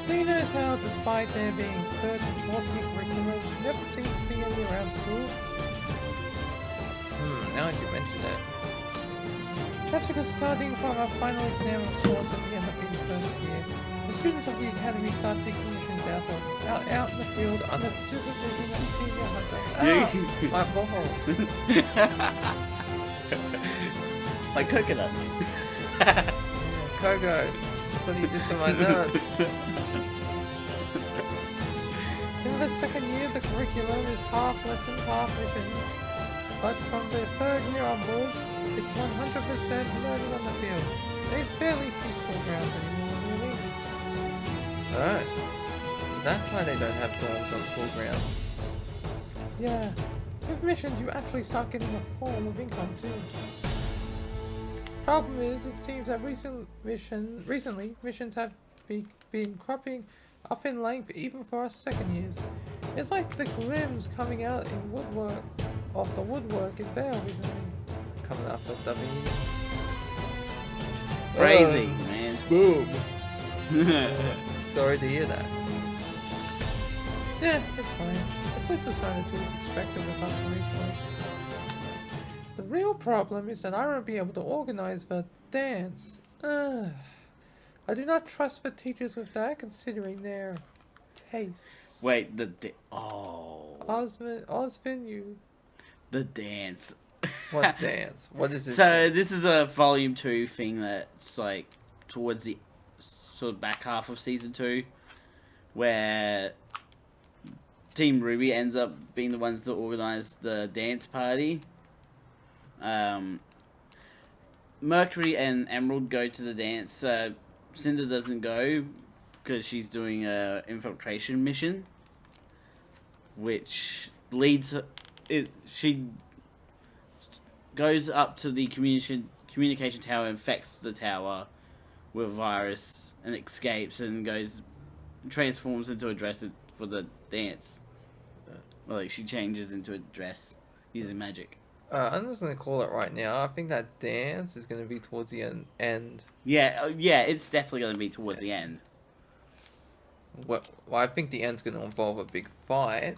So you notice how, despite there being third and fourth year curriculums, you never seem to see any around school? Now that you mention it. That's because starting from our final exam of sorts at the end of the first year, the students of the academy start taking missions out in the field under the supervision of senior hunter. My balls. Like coconuts. Yeah, Coco, what do you do to my nuts? In the second year, the curriculum is half lessons, half missions. But from the third year onwards, it's 100% learning on the field. They barely see school grounds anymore, really. Alright. So that's why they don't have dorms on school grounds. Yeah. With missions, you actually start getting a form of income too. Problem is, it seems that recently, missions have been cropping up in length even for us second years. It's like the Grims coming out in woodwork, off the woodwork in Vale recently. Coming up with W. Crazy, man. Boom. Sorry to hear that. Yeah, it's fine. A sleepless night or two is expected with our career choice. The real problem is that I won't be able to organize the dance. I do not trust the teachers with that, considering their tastes. Wait, the Osvin, you. the dance. What dance? What is this? So this is a volume 2 thing that's like towards the sort of back half of season 2, where Team Ruby ends up being the ones that organize the dance party. Mercury and Emerald go to the dance. Cinder doesn't go because she's doing a infiltration mission, which leads she goes up to the communication tower, infects the tower with a virus, and escapes and transforms into a dress for the dance. Like she changes into a dress using magic. I'm just gonna call it right now. I think that dance is gonna be towards the end. Yeah, it's definitely going to be towards the end. Well, I think the end's gonna involve a big fight,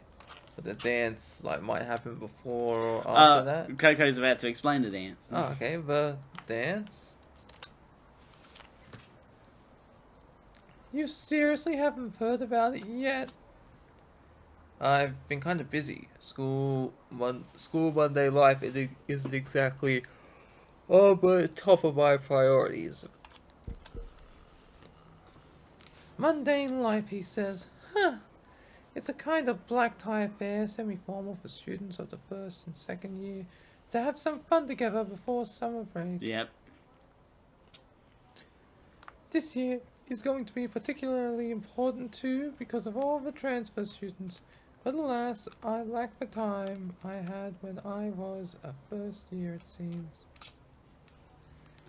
but the dance might happen before or after that. Coco's about to explain the dance. Oh, okay, the dance. You seriously haven't heard about it yet? I've been kind of busy. School Monday life isn't exactly on the top of my priorities. Mundane life, he says. Huh. It's a kind of black tie affair, semi-formal for students of the first and second year to have some fun together before summer break. Yep. This year is going to be particularly important too because of all the transfer students. But alas, I lack the time I had when I was a first year, it seems.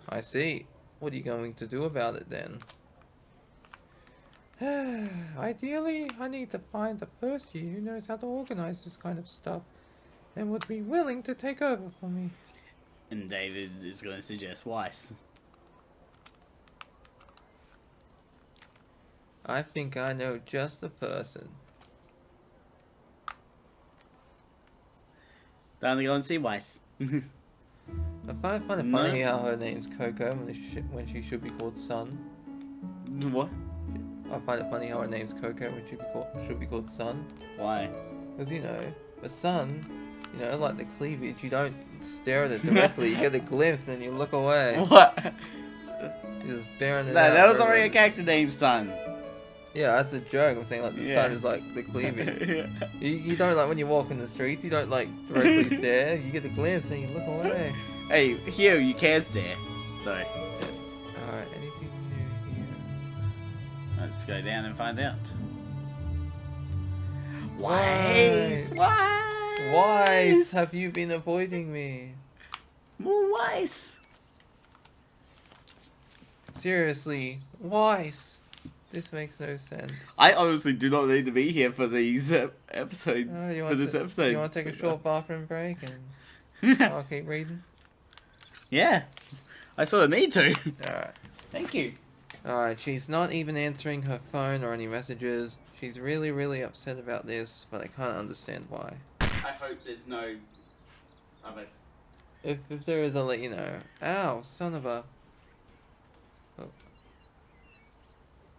I see. What are you going to do about it then? Ideally, I need to find a first year who knows how to organize this kind of stuff and would be willing to take over for me. And David is going to suggest Weiss. I think I know just the person. Time to go and see Weiss. I find it funny how her name's Coco when she should be called Sun. What? I find it funny how her name's Coco when should be called Sun. Why? Because, you know, the sun, you know, like the cleavage, you don't stare at it directly, you get a glimpse and you look away. What? You're just bearing it No, out that was for already a everyone. character named Sun. Yeah, that's a joke. I'm saying, like, the sun is like the cleavage. You don't, like, when you walk in the streets, you don't, like, directly stare, you get a glimpse and you look away. Hey, here you can stare. Though. Alright, anything new here? Let's go down and find out. Weiss! Weiss! Weiss, have you been avoiding me? Weiss! Seriously, Weiss! This makes no sense. I honestly do not need to be here for these episodes. You For want this to, episode. You want to take a short bathroom break and I'll keep reading? Yeah. I sort of need to. Alright. Thank you. Alright, she's not even answering her phone or any messages. She's really, really upset about this, but I can't understand why. I hope there's no other. If there is, I'll let you know. Ow, son of a... Oh.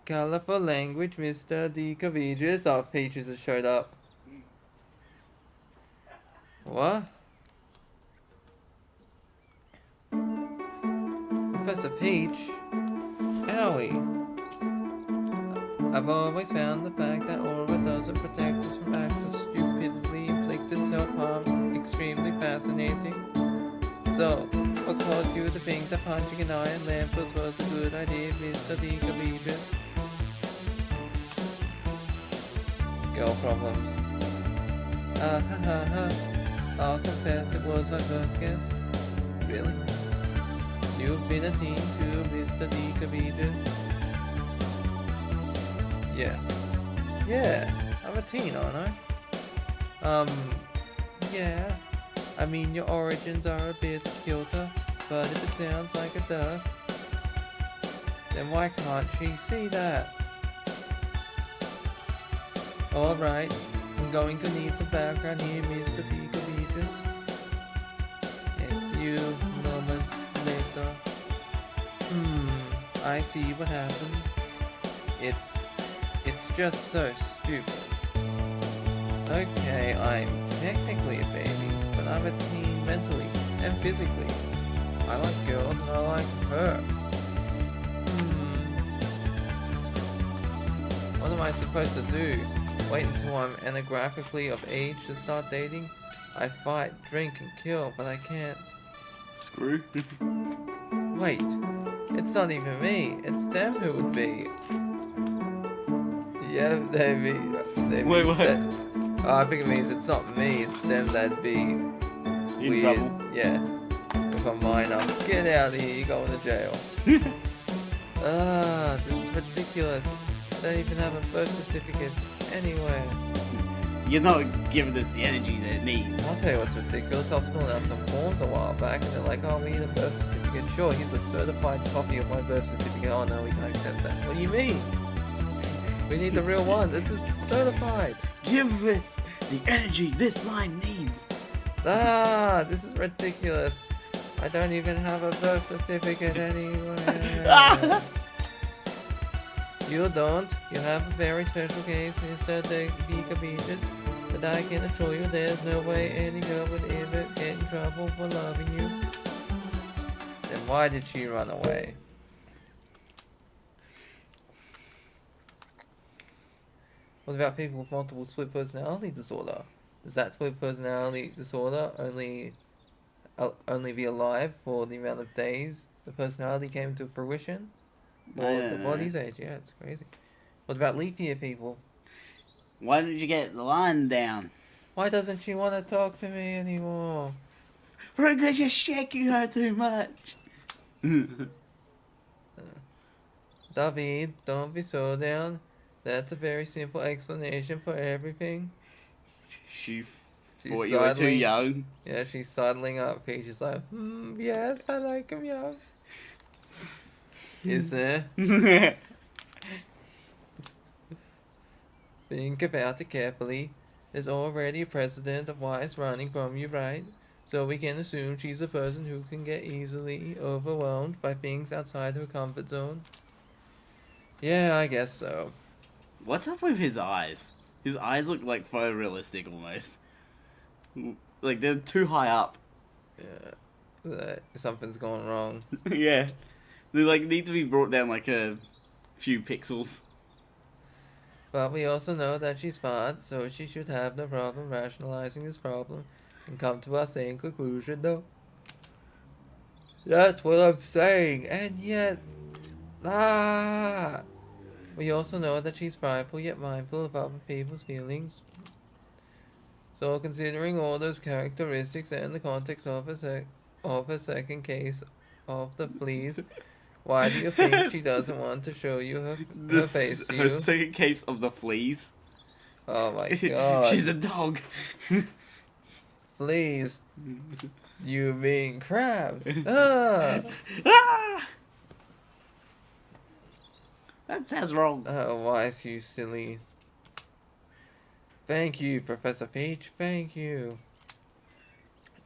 Colorful language, Mr. D. Caviges. Our pages have showed up. What? Professor Peach? Owie. I've always found the fact that aura doesn't protect us from acts of stupidly inflicted self-harm extremely fascinating. So, what caused you to think that punching an iron lamppost was a good idea, Mr. D. Caviges? Girl problems. I'll confess it was my first guess. Really? You've been a teen too, Mr. D. Caviges? Yeah. Yeah, I'm a teen, aren't I? Yeah. I mean, your origins are a bit kilter, but if it sounds like a duh, then why can't she see that? Alright, I'm going to need some background here, Mr. D. Caviges. A few moments later. I see what happened. It's just so stupid. Okay, I'm technically a baby, but I'm a teen mentally and physically. I like girls and I like her. What am I supposed to do? Wait until I'm anagraphically of age to start dating? I fight, drink, and kill, but I can't. Screw. Wait, it's not even me. It's them who would be. Yeah, they'd be Wait, what? Oh, I think it means it's not me. It's them that'd be In weird. trouble. Yeah. If I'm minor, get out of here. You're going to jail. This is ridiculous. I don't even have a birth certificate anywhere. You're not giving us the energy that it needs. I'll tell you what's ridiculous. I was filling out some forms a while back, and they're like, "Oh, we need a birth certificate." Sure, here's a certified copy of my birth certificate. Oh no, we can't accept that. What do you mean? We need the real one. This is certified. Give it the energy this line needs. This is ridiculous. I don't even have a birth certificate anywhere. You don't. You have a very special case, Mr. Vika Beaches. But I can assure you there's no way any girl would ever get in trouble for loving you. Then why did she run away? What about people with multiple split personality disorder? Does that split personality disorder only be alive for the amount of days the personality came to fruition? Or the body's age? Yeah, it's crazy. What about leap year people? Why did you get the line down? Why doesn't she want to talk to me anymore? Because you're shaking her too much. David, don't be so down. That's a very simple explanation for everything. She She's thought you were too sidling- young. Yeah, she's sidling up. She's like, yes, I like him young. Is there? Think about it carefully. There's already a precedent of Wise running from you, right? So we can assume she's a person who can get easily overwhelmed by things outside her comfort zone. Yeah, I guess so. What's up with his eyes? His eyes look like photorealistic almost. Like they're too high up. Yeah, something's going wrong. Yeah. They like need to be brought down like a few pixels. But we also know that she's smart, so she should have no problem rationalizing this problem and come to our same conclusion, though. That's what I'm saying, and yet... We also know that she's prideful yet mindful of other people's feelings. So considering all those characteristics and the context of her second case of the fleas, why do you think she doesn't want to show you her face to Her you? second case of the fleas. Oh my god. She's a dog. Fleas. You mean crabs. Ah! Ah! That sounds wrong. Oh, why is you silly? Thank you, Professor Peach. Thank you.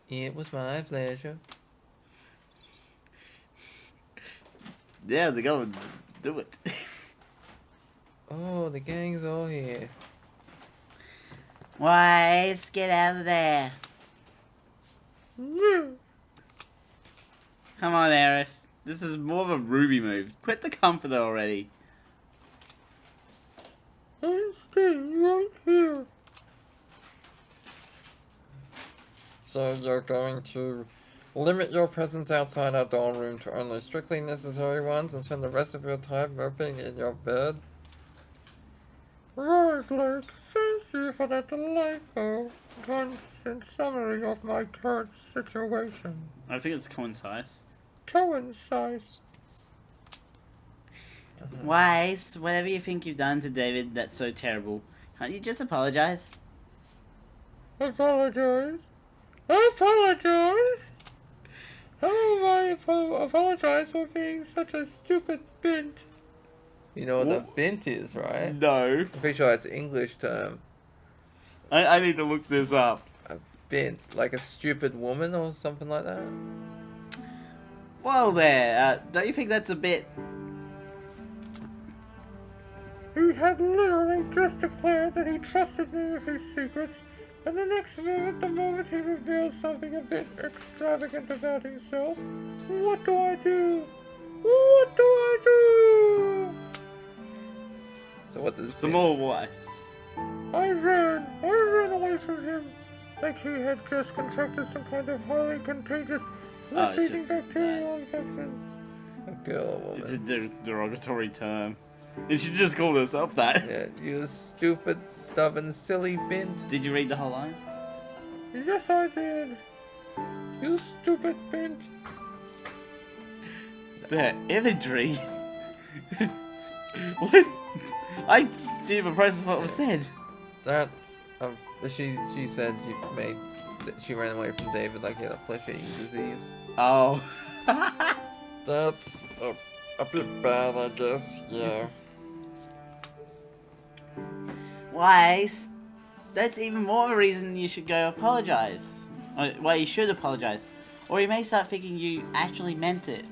It was my pleasure. Yeah, they go and do it. Oh, the gang's all here. Wise, get out of there. Come on, Eris. This is more of a Ruby move. Quit the comforter already. I'm staying right here. So you're going to limit your presence outside our dorm room to only strictly necessary ones and spend the rest of your time moping in your bed? Right, Lake. Thank you for that delightful, constant summary of my current situation. I think it's coincides. Coincides. Wise, whatever you think you've done to David that's so terrible, can't you just apologize? Apologize? Apologize? How am I apologize for being such a stupid bint? You know what a What? bint is, right? No. I'm pretty sure it's an English term. I need to look this up. A bint, like a stupid woman or something like that. Whoa there, don't you think that's a bit... He had literally just declared that he trusted me with his secrets, and the next moment, the moment he reveals something a bit extravagant about himself, what do I do? What do I do? So what does Some bint- more Wise. I ran away from him, like he had just contracted some kind of highly contagious Oh, it's life-eating just bacterial infection. a girl or It's a woman? derogatory term. And she just called herself that. Yeah, you stupid, stubborn, silly bint. Did you read the whole line? Yes, I did. You stupid bint. The imagery. What? I didn't even process what was said. That's she said she ran away from David like he had a flesh-eating disease. Oh. That's a bit bad, I guess. Yeah. Wise, that's even more of a reason you should go apologize. Or, well, you should apologize. Or you may start thinking you actually meant it.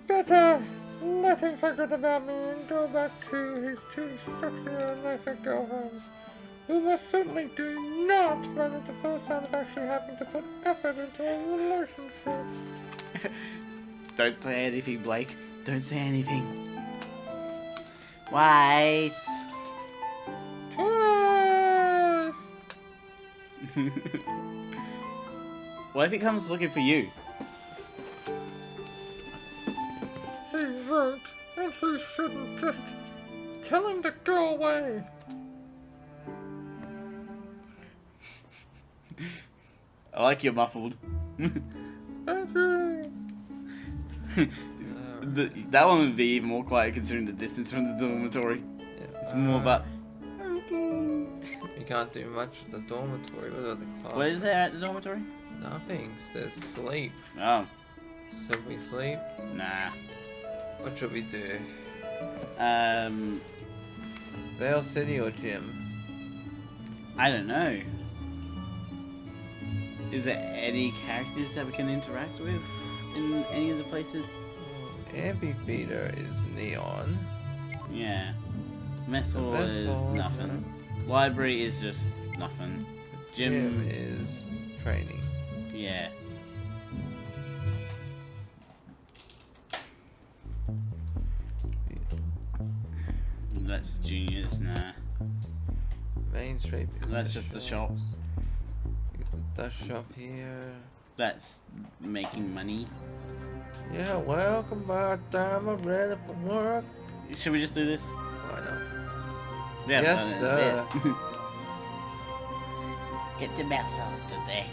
Better. Let him forget about me and go back to his two sexier and nicer girlfriends. We must certainly do not run into the first time of actually having to put effort into a relationship. Don't say anything, Blake. Don't say anything. Twice. Twice! What if he comes looking for you? He's right, and he shouldn't just tell him to go away. I like you're muffled. Thank you. That one would be even more quiet considering the distance from the dormitory. Yeah. It's more about. You can't do much at the dormitory. What about the class? What is there at the dormitory? Nothing. There's sleep. Oh, So we sleep. nah. What should we do? Vale City or gym? I don't know. Is there any characters that we can interact with in any of the places? Amphitheater is neon. Yeah. Mess hall The mess is hall, nothing. Library is just nothing. Gym Gym, is training. yeah. That's juniors, nah. Main Street is That's just the shops. The dust shop here. That's making money. Yeah, welcome back. I'm ready for work. Should we just do this? Why not? We haven't Yes, done it sir. in a bit. Get the mouse out today.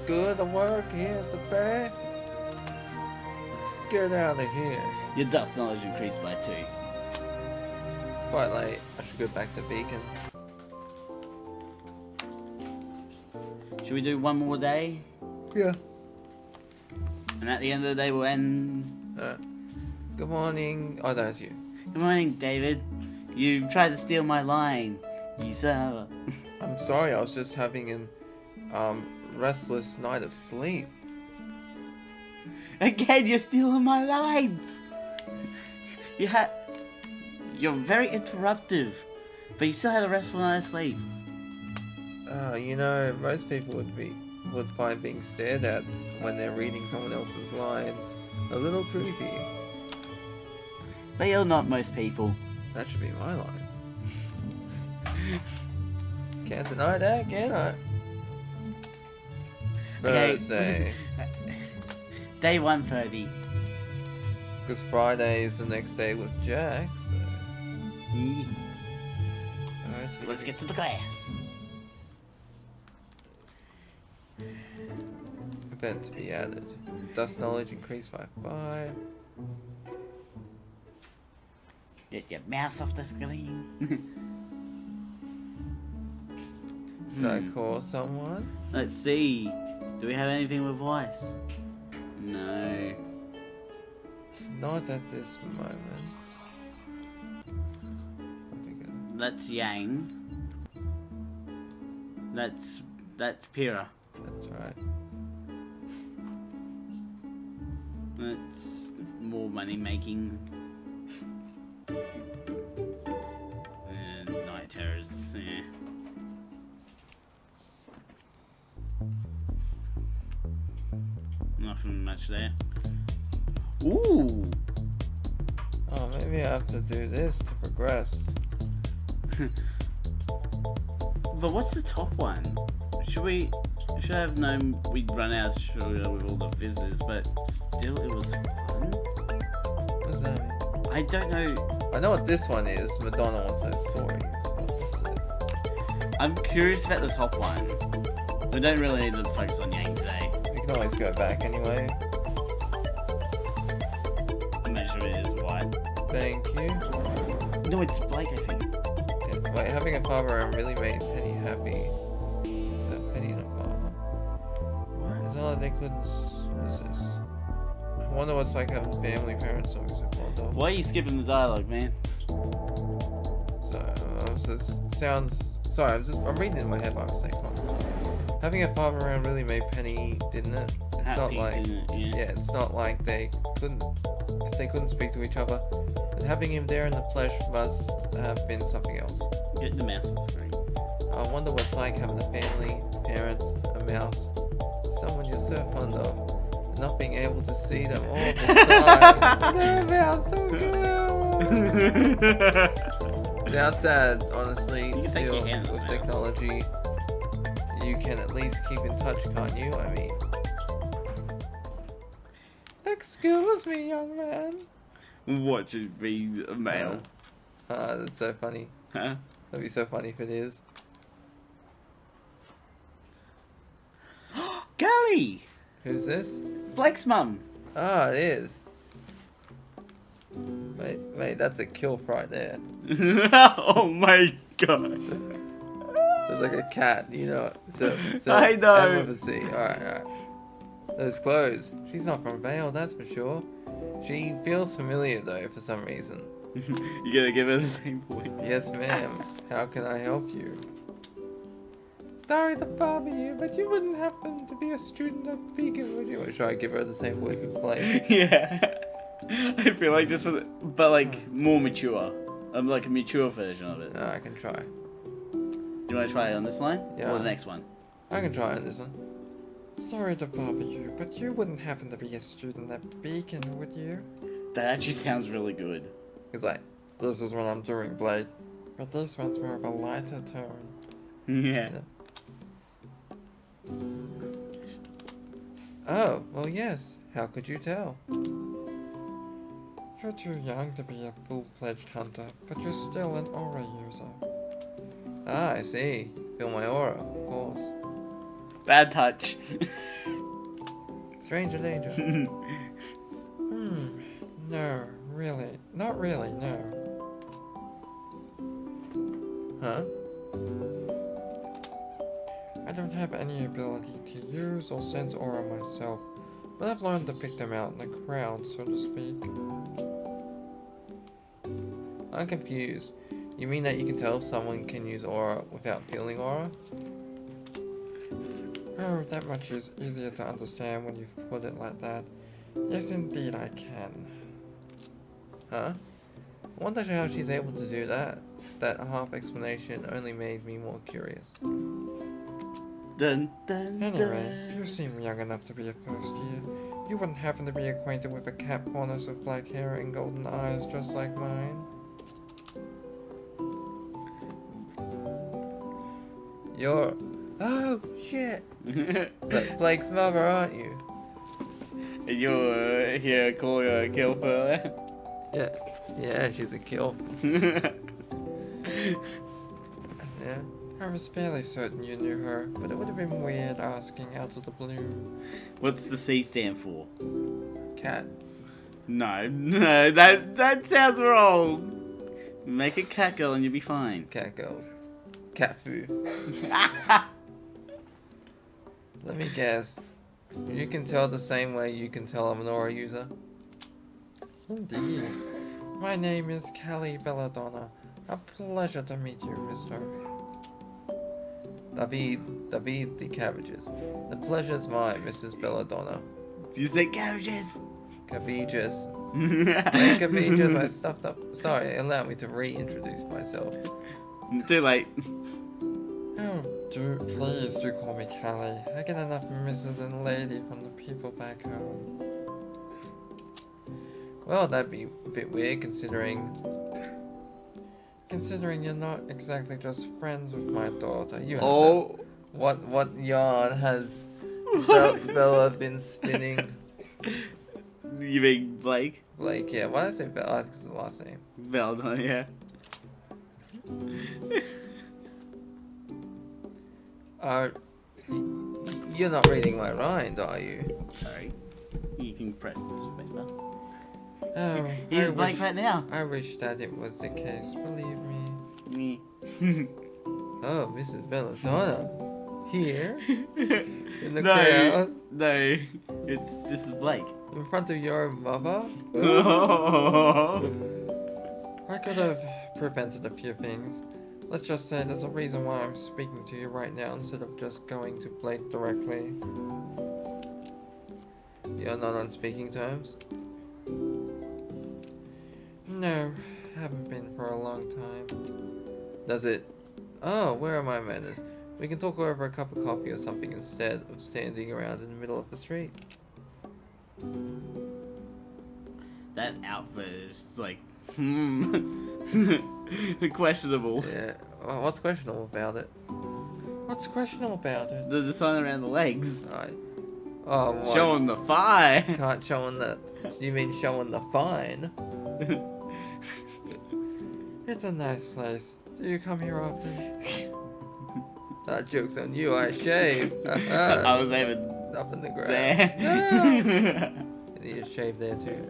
Good work. Here's the bag. Get out of here. Your dust knowledge increased by 2. It's quite late. I should go back to Beacon. Should we do one more day? Yeah. And at the end of the day we'll end... Good morning. Oh, that's you. Good morning, David. You tried to steal my line. You son of I'm sorry. I was just having an restless night of sleep. Again, you're stealing my lines! You're very interruptive. But you still had a restful night of sleep. You know, most people would find being stared at when they're reading someone else's lines a little creepy. But you're not most people. That should be my line. Can't deny that, can I? Okay. Thursday. Day 130. Because Friday is the next day with Jack, so... Alright, so Let's get to the class. event to be added. Dust knowledge increased by 5. Get your mouse off the screen. Should I call someone? Let's see. Do we have anything with voice? No. Not at this moment. That's Yang. That's Pyrrha. That's right. That's more money making. And night terrors, yeah. Nothing much there. Ooh! Oh, maybe I have to do this to progress. But what's the top one? I should have known we'd run out of sugar with all the visitors, but still it was fun. What does that mean? I don't know. I know what this one is. Madonna wants those stories. I'm curious about the top one. We don't really need to focus on Yang today. We can always go back anyway. Make sure it is white. Thank you. No, it's Blake, I think. Yeah, wait, having a father around really made Penny happy. Is that Penny and a father? It's not like they couldn't. What is this? I wonder what's like having family parents always so fond of. Why are you skipping the dialogue, man? So, this sounds. Sorry, I'm reading it in my head by mistake. Having a father around really made Penny, didn't it? It's not peaked like in it, yeah, it's not like they couldn't speak to each other. But having him there in the flesh must have been something else. Get the mouse on the screen. I wonder what it's like having a family, parents, a mouse, someone you're so fond of, and not being able to see them all the time. No, mouse, don't go. Sounds sad, honestly. You can take Still, your hand on with the mouse. technology, you can at least keep in touch, can't you? I mean, excuse me, young man. What should be a male? That's so funny. Huh? That'd be so funny if it is. Gully! Who's this? Blake's mum. Ah, it is. Mate, that's a kill right there. Oh my god. There's like a cat, you know. So I know. M with a C. Alright. Those clothes. She's not from Vale, that's for sure. She feels familiar though, for some reason. You gotta give her the same voice. Yes, ma'am. How can I help you? Sorry to bother you, but you wouldn't happen to be a student at Beacon, would you? Or should I give her the same voice as Blake? Yeah. I feel like just for the, but like more mature. I'm like a mature version of it. I can try. You wanna try it on this line? Yeah. Or the next one? I can try on this one. Sorry to bother you, but you wouldn't happen to be a student at Beacon, would you? That actually sounds really good. He's like, this is what I'm doing, Blake. But this one's more of a lighter tone. Yeah. Oh, well, yes. How could you tell? You're too young to be a full-fledged hunter, but you're still an aura user. Ah, I see. Feel my aura, of course. Bad touch. Stranger danger. No, really. Not really, no. Huh? I don't have any ability to use or sense aura myself, but I've learned to pick them out in the crowd, so to speak. I'm confused. You mean that you can tell if someone can use aura without feeling aura? Oh, that much is easier to understand when you've put it like that. Yes, indeed I can. Huh? I wonder how she's able to do that. That half explanation only made me more curious. Dun, dun, Anyway, dun. you seem young enough to be a first year. You wouldn't happen to be acquainted with a cat faunus with black hair and golden eyes just like mine? You're... Oh, shit! That's Blake's mother, aren't you? You're here calling her a kill for Yeah, she's a kill. that? Yeah. I was fairly certain you knew her, but it would have been weird asking out of the blue. What's the C stand for? Cat. No, that sounds wrong. Make a cat girl and you'll be fine. Cat girls. Cat food. Let me guess. You can tell the same way you can tell I'm an aura user? Indeed. My name is Callie Belladonna. A pleasure to meet you, mister. David the cabbages. The pleasure's mine, Mrs. Belladonna. You say cabbages. Cabbages. Hey, cabbages, I stuffed up. Sorry, allow me to reintroduce myself. Too late. Oh, please do call me Callie. I get enough Mrs. and Lady from the people back home. Well, that'd be a bit weird considering Considering you're not exactly just friends with my daughter. You Oh. what yarn has Bella been spinning? You mean Blake? Like, yeah, why did I say Bella? Because it's the last name. Belladonna, yeah. You're not reading my mind, are you? Sorry. You can press spacebar. Oh, He's Blake right now. I wish that it was the case, believe me. Me. Oh, Mrs. Belladonna. Here? In the No, crowd? no. This is Blake. In front of your mother? I could have prevented a few things. Let's just say there's a reason why I'm speaking to you right now instead of just going to Blake directly. You're not on speaking terms? No, haven't been for a long time. Does it? Oh, where are my manners? We can talk over a cup of coffee or something instead of standing around in the middle of the street. That outfit is like, questionable. Yeah. Well, what's questionable about it? What's questionable about it? The design around the legs. Oh, what? Showing the thigh. Can't showing the. You mean showing the fine? It's a nice place. Do you come here often? That joke's on you. I shave. I was aiming Up in the ground. there. You need to shave there too.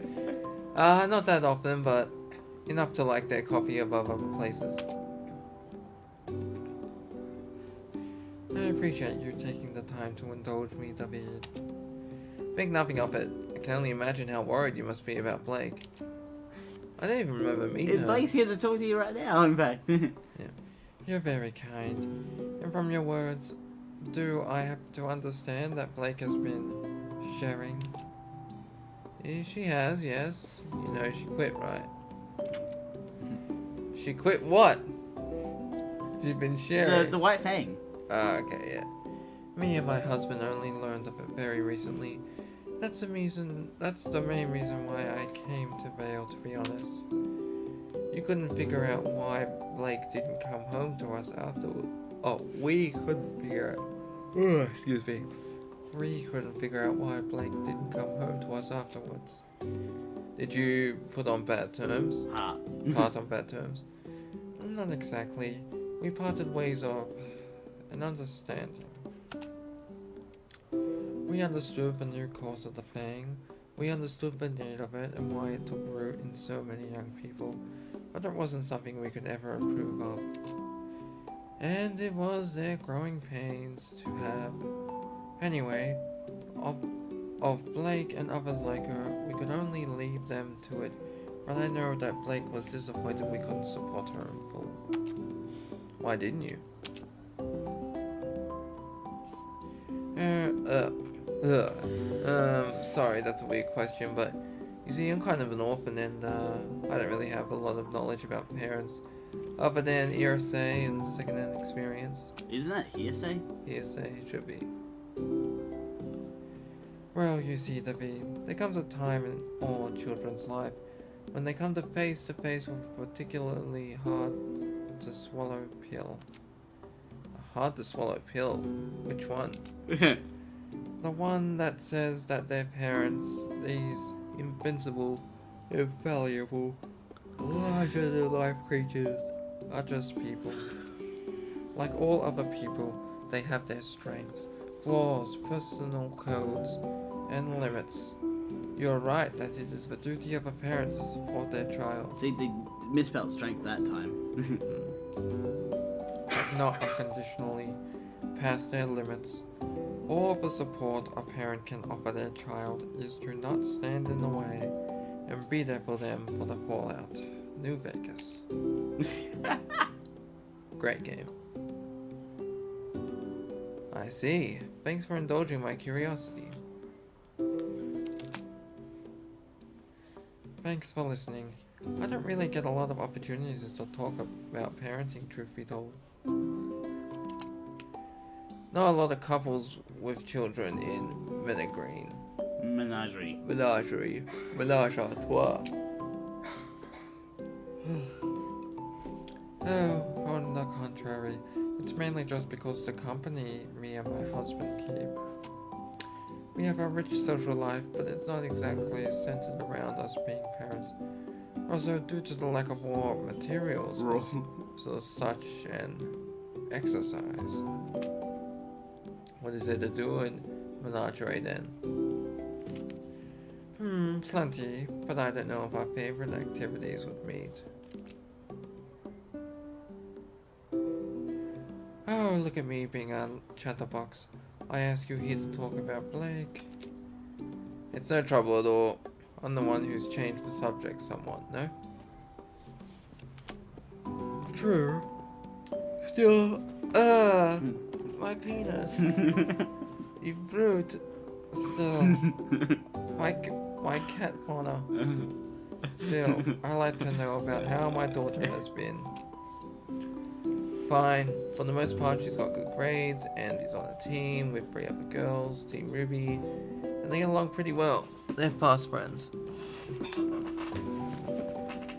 Not that often, but enough to like their coffee above other places. I appreciate you taking the time to indulge me, David. Think nothing of it. I can only imagine how worried you must be about Blake. I don't even remember meeting her. Blake's here to talk to you right now, in fact. You're very kind. And from your words, do I have to understand that Blake has been sharing? She has, yes. You know, she quit, right? She quit what? She's been sharing. The white fang. Okay, yeah. Me and my husband only learned of it very recently. That's the main reason why I came to Vale, to be honest. You couldn't figure out why Blake didn't come home to us afterward. Oh, we couldn't figure out. Excuse me. We couldn't figure out why Blake didn't come home to us afterwards. Did you put on bad terms? Part on bad terms? Not exactly. We parted ways of an understanding. We understood the new course of the Fang. We understood the need of it and why it took root in so many young people, but it wasn't something we could ever approve of. And it was their growing pains to have. Anyway, of Blake and others like her, we could only leave them to it, but I know that Blake was disappointed we couldn't support her in full. Why didn't you? Sorry, that's a weird question, but you see, I'm kind of an orphan and I don't really have a lot of knowledge about parents other than hearsay and second-hand experience. Isn't that hearsay? Hearsay, should be. Well, you see, David, there comes a time in all children's life when they come face to face with a particularly hard to swallow pill. A hard to swallow pill? Which one? The one that says that their parents, these invincible, invaluable, larger-than-life creatures, are just people. Like all other people, they have their strengths, flaws, personal codes, and limits. You're right that it is the duty of a parent to support their child. See, they misspelled strength that time. But not unconditionally, past their limits. All the support a parent can offer their child is to not stand in the way and be there for them for the fallout. New Vegas. Great game. I see. Thanks for indulging my curiosity. Thanks for listening. I don't really get a lot of opportunities to talk about parenting, truth be told. Not a lot of couples with children in Menagreen. Menagerie. Menagerie. Menage a trois. Oh, on the contrary, it's mainly just because the company me and my husband keep. We have a rich social life, but it's not exactly centered around us being parents. Also, due to the lack of raw materials for such an exercise. What is there to do in Menagerie then? Plenty, but I don't know if our favorite activities would meet. Oh, look at me being a chatterbox. I ask you here to talk about Blake. It's no trouble at all. I'm the one who's changed the subject somewhat, no? True. Still, my penis. You brute. Still, my cat fauna. Still, I like to know about how my daughter has been. Fine, for the most part she's got good grades and is on a team with 3 other girls, Team Ruby, and they get along pretty well. They're fast friends.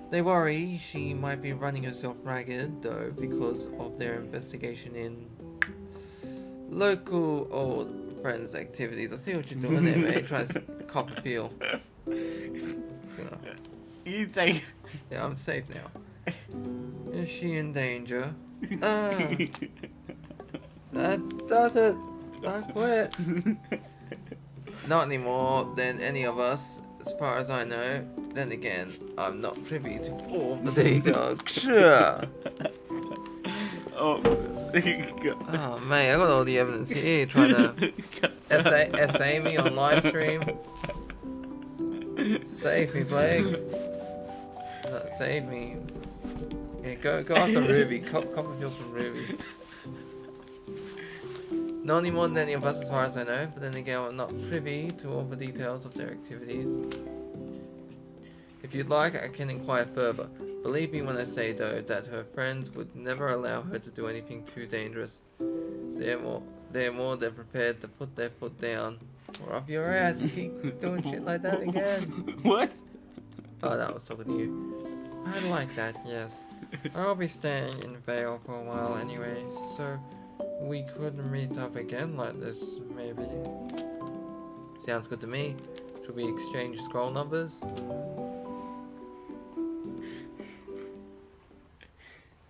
They worry she might be running herself ragged though because of their investigation in local old friends activities. I see what you're doing there, mate. Trying to cop a feel. So, You take. yeah, I'm safe now. Is she in danger? That does it. I quit. Not any more than any of us, as far as I know. Then again, I'm not privy to all the data. Oh. Oh man, I got all the evidence here trying to essay me on live stream. Save me, Blake. Save me. Yeah, go after Ruby. Copperfield from Ruby. Not any more than any of us as far as I know, but then again I'm not privy to all the details of their activities. If you'd like, I can inquire further. Believe me when I say though that her friends would never allow her to do anything too dangerous. They're more than prepared to put their foot down. Or up your ass and keep doing shit like that again. What? Oh, that was talking to you. I like that, yes. I'll be staying in Vale for a while anyway, so we could meet up again like this, maybe. Sounds good to me. Should we exchange scroll numbers?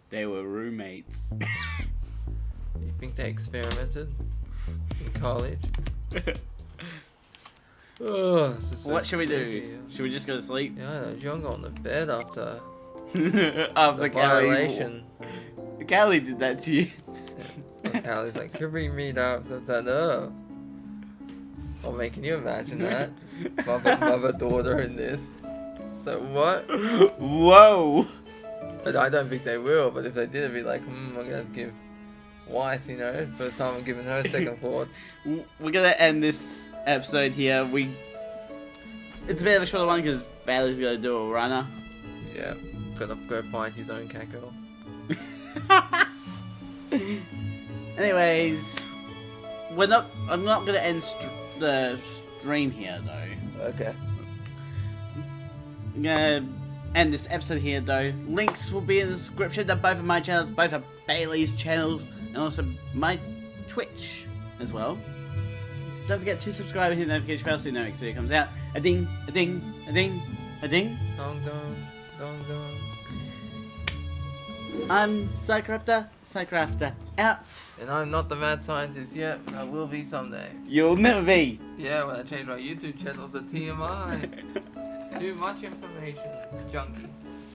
They were roommates. You think they experimented in college? Oh, this is so What should we do? sleepy. Should we just go to sleep? Yeah, I know, you don't go on the bed after After the Callie. violation. Callie did that to you. Callie's like, could we meet up sometime? Oh. Oh, man, can you imagine that? Mother, daughter in this. So what? Whoa! But I don't think they will, but if they did, it'd be like, I'm gonna have to give Weiss, you know, first time I'm giving her second thoughts. We're gonna end this episode here. It's a bit of a shorter one because Bailey's gonna do a runner. Yeah, gotta go find his own cat girl. Anyways, I'm not gonna end the stream here though. Okay. I'm gonna end this episode here though. Links will be in the description to both of my channels, both of Bailey's channels, and also my Twitch as well. Don't forget to subscribe and hit the notification bell so you know next video comes out. A ding, a ding, a ding, a ding. Dong dong, dong dong. I'm Psycrafter out. And I'm not the mad scientist yet, but I will be someday. You'll never be. Yeah, when I change my YouTube channel to TMI. Too much information, junkie.